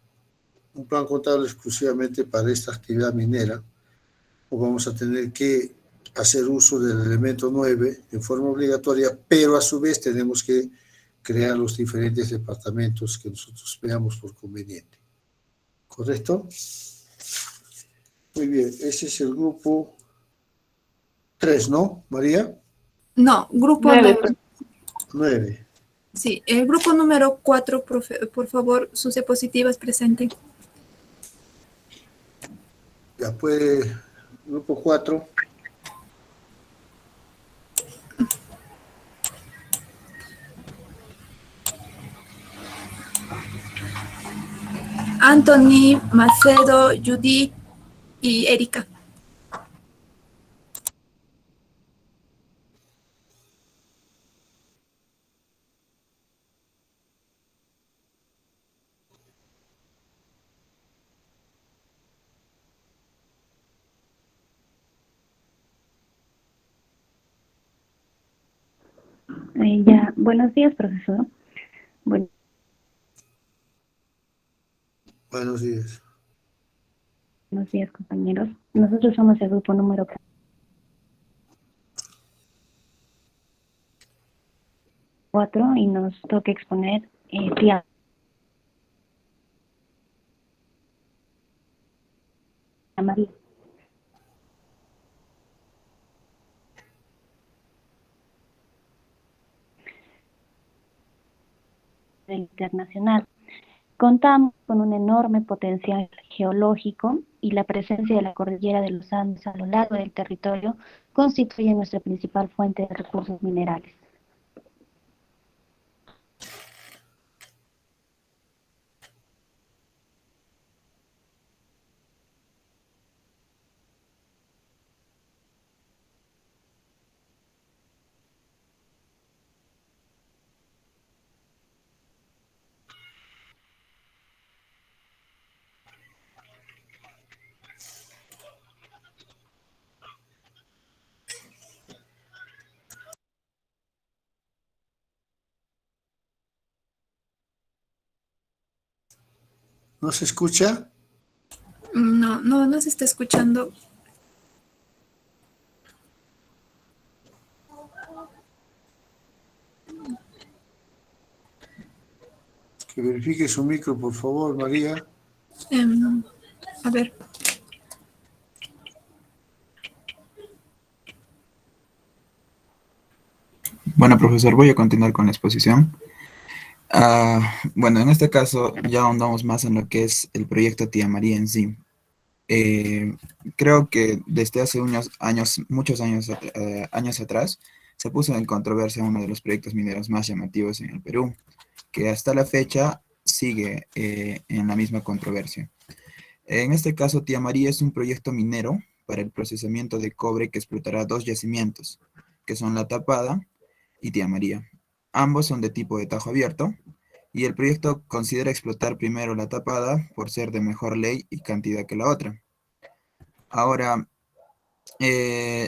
plan contable exclusivamente para esta actividad minera, o vamos a tener que hacer uso del elemento 9 en forma obligatoria, pero a su vez tenemos que crear los diferentes departamentos que nosotros veamos por conveniente. ¿Correcto? Muy bien, ese es el grupo 3, ¿no, María? No, grupo 9. 9. Sí, el grupo número 4, por favor, sus diapositivas presenten. Ya puede, grupo 4. Anthony, Macedo, Judith y Erika. Ya, buenos días, profesor. Buenos días. Buenos días, compañeros. Nosotros somos el grupo número 4 y nos toca exponer tía María. Internacional. Contamos con un enorme potencial geológico y la presencia de la cordillera de los Andes a lo largo del territorio constituye nuestra principal fuente de recursos minerales. ¿No se escucha? No se está escuchando. Que verifique su micro, por favor, María. A ver. Bueno, profesor, voy a continuar con la exposición. Bueno, en este caso ya ahondamos más en lo que es el proyecto Tía María en sí. Creo que desde hace muchos años atrás, se puso en controversia uno de los proyectos mineros más llamativos en el Perú, que hasta la fecha sigue en la misma controversia. En este caso, Tía María es un proyecto minero para el procesamiento de cobre que explotará dos yacimientos, que son La Tapada y Tía María. Ambos son de tipo de tajo abierto, y el proyecto considera explotar primero La Tapada por ser de mejor ley y cantidad que la otra. Ahora,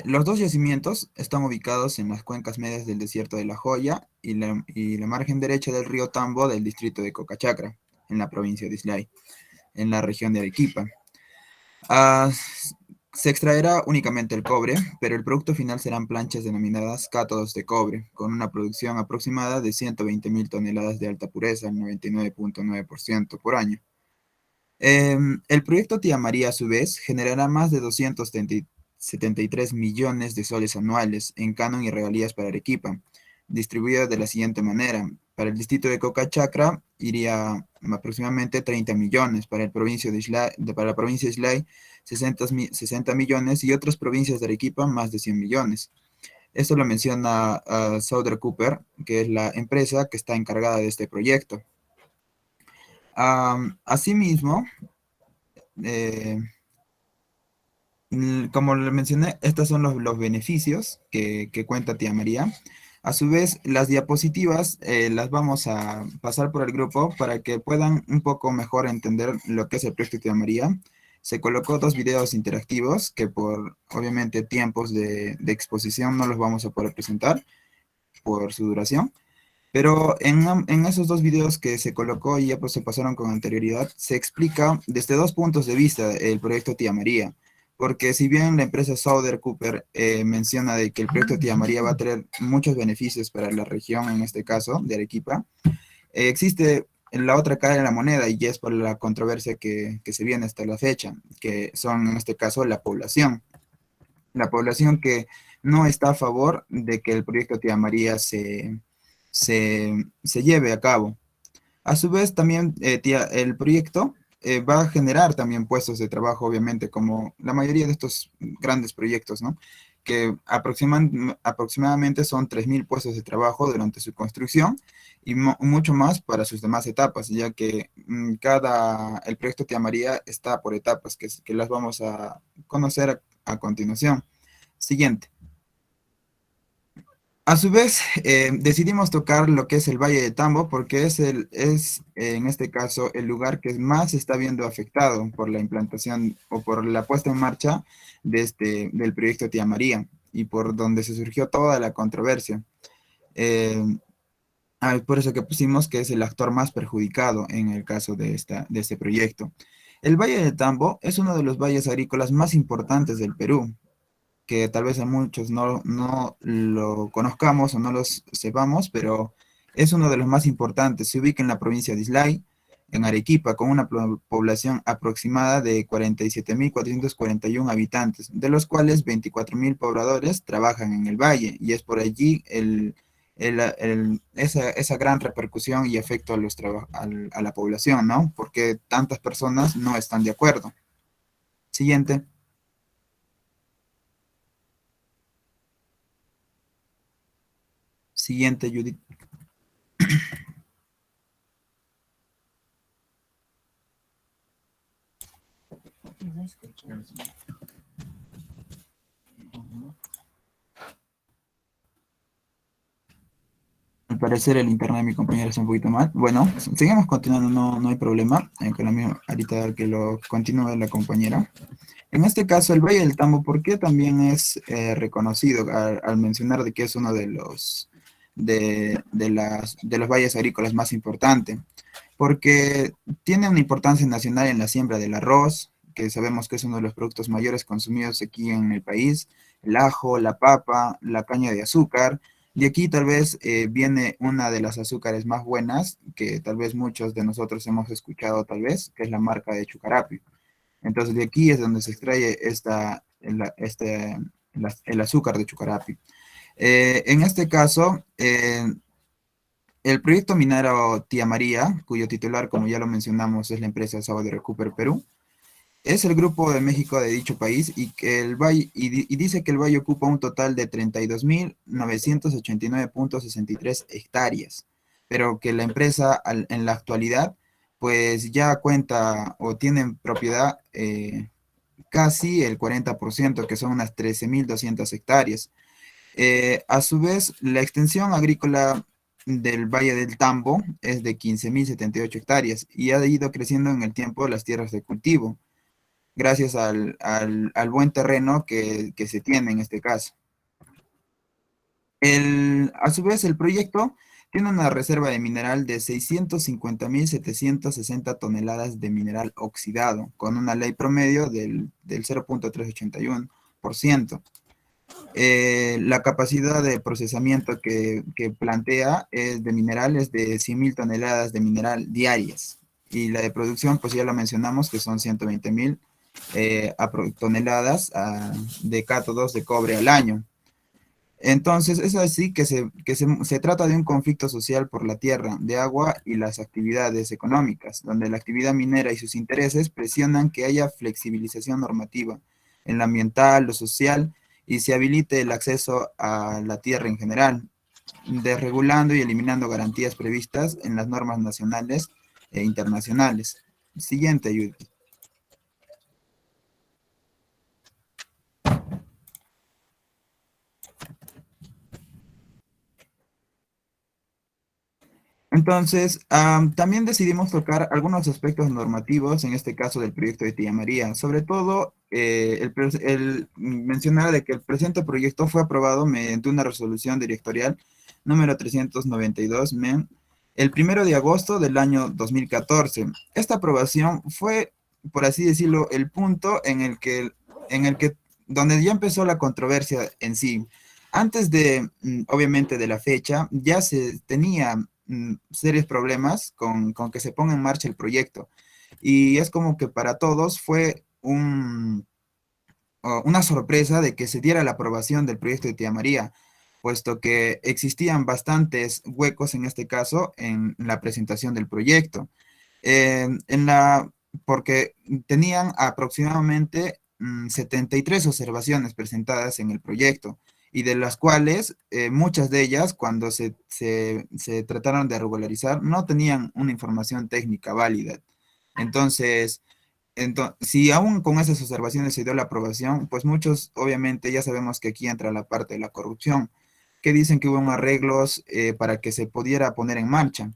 los dos yacimientos están ubicados en las cuencas medias del desierto de La Joya y la margen derecha del río Tambo del distrito de Cocachacra, en la provincia de Islay, en la región de Arequipa. Se extraerá únicamente el cobre, pero el producto final serán planchas denominadas cátodos de cobre, con una producción aproximada de 120.000 toneladas de alta pureza, el 99.9% por año. El proyecto Tía María, a su vez, generará más de 273 millones de soles anuales en canon y regalías para Arequipa, distribuido de la siguiente manera. Para el distrito de Cocachacra iría aproximadamente 30 millones, para la provincia de Islay 60 millones y otras provincias de Arequipa más de 100 millones. Esto lo menciona Southern Cooper, que es la empresa que está encargada de este proyecto. Asimismo, como le mencioné, estos son los beneficios que cuenta Tía María. A su vez, las diapositivas las vamos a pasar por el grupo para que puedan un poco mejor entender lo que es el proyecto Tía María. Se colocó 2 videos interactivos que por, obviamente, tiempos de exposición no los vamos a poder presentar por su duración. Pero en esos 2 videos que se colocó y ya pues se pasaron con anterioridad, se explica desde 2 puntos de vista el proyecto Tía María. Porque si bien la empresa Southern Cooper menciona de que el proyecto Tía María va a traer muchos beneficios para la región, en este caso, de Arequipa, existe la otra cara de la moneda y ya es por la controversia que se viene hasta la fecha, que son en este caso la población. La población que no está a favor de que el proyecto Tía María se lleve a cabo. A su vez, también el proyecto va a generar también puestos de trabajo, obviamente, como la mayoría de estos grandes proyectos, ¿no? Que aproximadamente son 3.000 puestos de trabajo durante su construcción y mucho más para sus demás etapas, ya que el proyecto Tía María está por etapas que las vamos a conocer a continuación. Siguiente. A su vez, decidimos tocar lo que es el Valle de Tambo porque es en este caso el lugar que más se está viendo afectado por la implantación o por la puesta en marcha del proyecto Tía María y por donde se surgió toda la controversia. Por eso que pusimos que es el actor más perjudicado en el caso de este proyecto. El Valle de Tambo es uno de los valles agrícolas más importantes del Perú, que tal vez a muchos no lo conozcamos o no los sepamos, pero es uno de los más importantes. Se ubica en la provincia de Islay, en Arequipa, con una población aproximada de 47.441 habitantes, de los cuales 24.000 pobladores trabajan en el valle, y es por allí esa gran repercusión y efecto a la población, ¿no? Porque tantas personas no están de acuerdo. Siguiente. Siguiente, Judith. Al parecer el internet de mi compañera es un poquito mal. Bueno, seguimos continuando, no hay problema. Con la misma, ahorita que lo continúe la compañera. En este caso, el Valle del Tambo, ¿por qué también es reconocido al mencionar de que es uno de los valles agrícolas más importantes? Porque tiene una importancia nacional en la siembra del arroz, que sabemos que es uno de los productos mayores consumidos aquí en el país, el ajo, la papa, la caña de azúcar. De aquí tal vez viene una de las azúcares más buenas, que tal vez muchos de nosotros hemos escuchado tal vez, que es la marca de Chucarapi. Entonces de aquí es donde se extrae el azúcar de Chucarapi. En este caso, el proyecto minero Tía María, cuyo titular, como ya lo mencionamos, es la empresa Saba de Recuper Perú, es el grupo de México de dicho país y que el valle, y dice que el valle ocupa un total de 32.989.63 hectáreas, pero que la empresa en la actualidad pues ya cuenta o tiene en propiedad casi el 40%, que son unas 13.200 hectáreas. A su vez, la extensión agrícola del Valle del Tambo es de 15.078 hectáreas y ha ido creciendo en el tiempo las tierras de cultivo, gracias al buen terreno que se tiene en este caso. A su vez, el proyecto tiene una reserva de mineral de 650.760 toneladas de mineral oxidado, con una ley promedio del 0.381%. La capacidad de procesamiento que plantea de mineral es de 100.000 toneladas de mineral diarias. Y la de producción, pues ya lo mencionamos, que son 120.000 toneladas de cátodos de cobre al año. Entonces, es así que se trata de un conflicto social por la tierra, de agua y las actividades económicas, donde la actividad minera y sus intereses presionan que haya flexibilización normativa en lo ambiental, lo social, y se habilite el acceso a la tierra en general, desregulando y eliminando garantías previstas en las normas nacionales e internacionales. Siguiente, Judith. Entonces, también decidimos tocar algunos aspectos normativos, en este caso del proyecto de Tía María. Sobre todo, mencionar de que el presente proyecto fue aprobado mediante una resolución directorial número 392, el 1 de agosto del año 2014. Esta aprobación fue, por así decirlo, el punto en el que donde ya empezó la controversia en sí. Antes de, obviamente, de la fecha, ya se tenía serios problemas con que se ponga en marcha el proyecto. Y es como que para todos fue una sorpresa de que se diera la aprobación del proyecto de Tía María, puesto que existían bastantes huecos en este caso en la presentación del proyecto. Porque tenían aproximadamente 73 observaciones presentadas en el proyecto, y de las cuales muchas de ellas, cuando se trataron de regularizar, no tenían una información técnica válida. Entonces, si aún con esas observaciones se dio la aprobación, pues muchos, obviamente, ya sabemos que aquí entra la parte de la corrupción, que dicen que hubo arreglos para que se pudiera poner en marcha.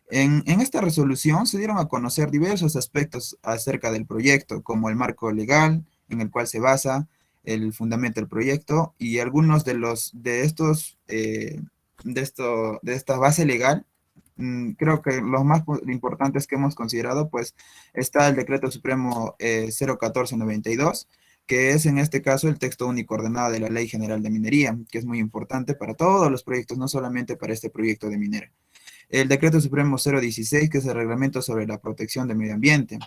En esta resolución se dieron a conocer diversos aspectos acerca del proyecto, como el marco legal en el cual se basa, el fundamento del proyecto, y algunos de esta base legal. Creo que los más importantes que hemos considerado, pues, está el Decreto Supremo 01492, que es en este caso el texto único ordenado de la Ley General de Minería, que es muy importante para todos los proyectos, no solamente para este proyecto de minera. el Decreto Supremo 016, que es el Reglamento sobre la Protección del Medio Ambiente,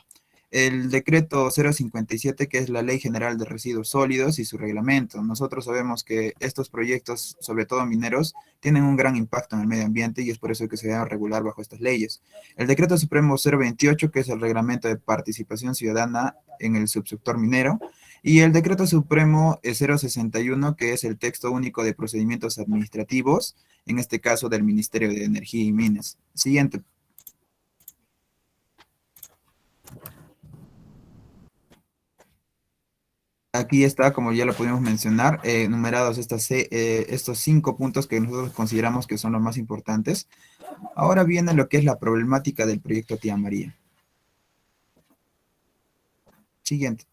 el Decreto 057, que es la Ley General de Residuos Sólidos y su reglamento. Nosotros sabemos que estos proyectos, sobre todo mineros, tienen un gran impacto en el medio ambiente y es por eso que se debe regular bajo estas leyes. El Decreto Supremo 028, que es el Reglamento de Participación Ciudadana en el subsector minero, y el Decreto Supremo 061, que es el Texto Único de Procedimientos Administrativos, en este caso del Ministerio de Energía y Minas. Siguiente. Aquí está, como ya lo pudimos mencionar, numerados estos 5 puntos que nosotros consideramos que son los más importantes. Ahora viene lo que es la problemática del proyecto Tía María. Siguiente.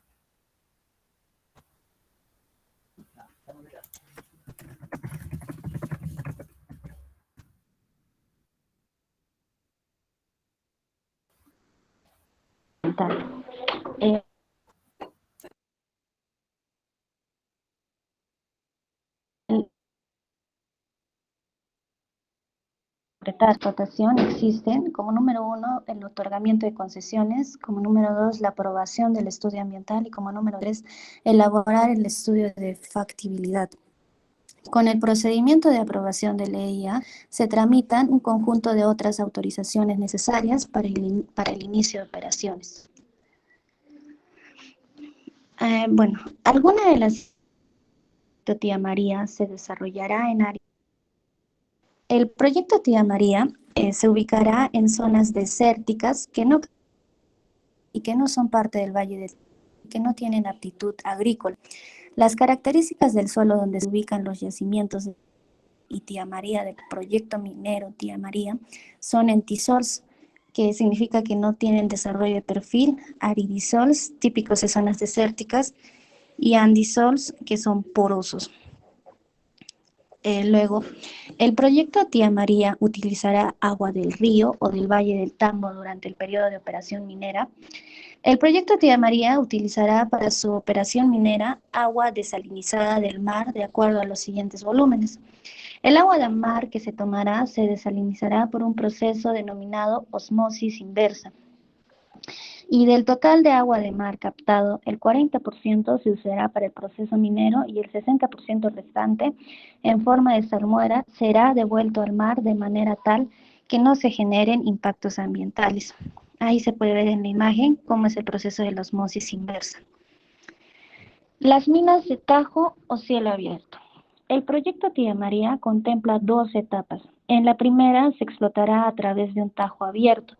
La explotación existen como número 1 el otorgamiento de concesiones, como número 2 la aprobación del estudio ambiental y como número 3 elaborar el estudio de factibilidad. Con el procedimiento de aprobación de la EIA se tramitan un conjunto de otras autorizaciones necesarias para el inicio de operaciones. Bueno, alguna de las Tía María se desarrollará en áreas. El proyecto Tía María se ubicará en zonas desérticas que no son parte del Valle del que no tienen aptitud agrícola. Las características del suelo donde se ubican los yacimientos y Tía María del proyecto minero Tía María son entisols, que significa que no tienen desarrollo de perfil, aridisols, típicos de zonas desérticas, y andisols, que son porosos. Luego, el proyecto Tía María utilizará agua del río o del Valle del Tambo durante el periodo de operación minera. El proyecto Tía María utilizará para su operación minera agua desalinizada del mar de acuerdo a los siguientes volúmenes. El agua de mar que se tomará se desalinizará por un proceso denominado osmosis inversa. Y del total de agua de mar captado, el 40% se usará para el proceso minero y el 60% restante, en forma de salmuera, será devuelto al mar de manera tal que no se generen impactos ambientales. Ahí se puede ver en la imagen cómo es el proceso de la osmosis inversa. Las minas de Tajo o cielo abierto. El proyecto Tía María contempla 2 etapas. En la primera se explotará a través de un tajo abierto,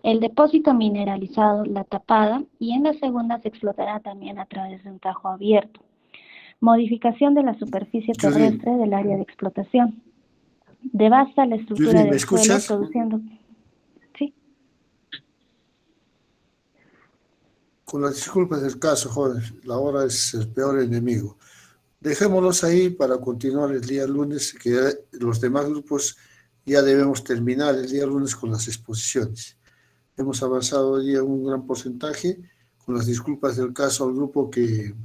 el depósito mineralizado, la tapada, y en la segunda se explotará también a través de un tajo abierto. Modificación de la superficie terrestre del área de explotación. Devasta la estructura del suelo produciendo... ¿Sí? Con las disculpas del caso, jóvenes, la hora es el peor enemigo. Dejémoslos ahí para continuar el día lunes, que ya los demás grupos ya debemos terminar el día lunes con las exposiciones. Hemos avanzado hoy en un gran porcentaje, con las disculpas del caso al grupo que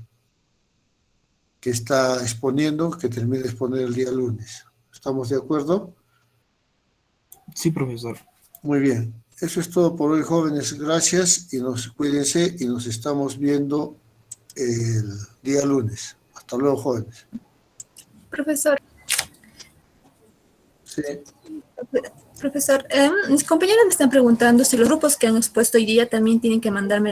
está exponiendo, que termine de exponer el día lunes. ¿Estamos de acuerdo? Sí, profesor. Muy bien. Eso es todo por hoy, jóvenes. Gracias y cuídense y nos estamos viendo el día lunes. Hasta luego, jóvenes. Profesor. Sí. Profesor, mis compañeros me están preguntando si los grupos que han expuesto hoy día también tienen que mandarme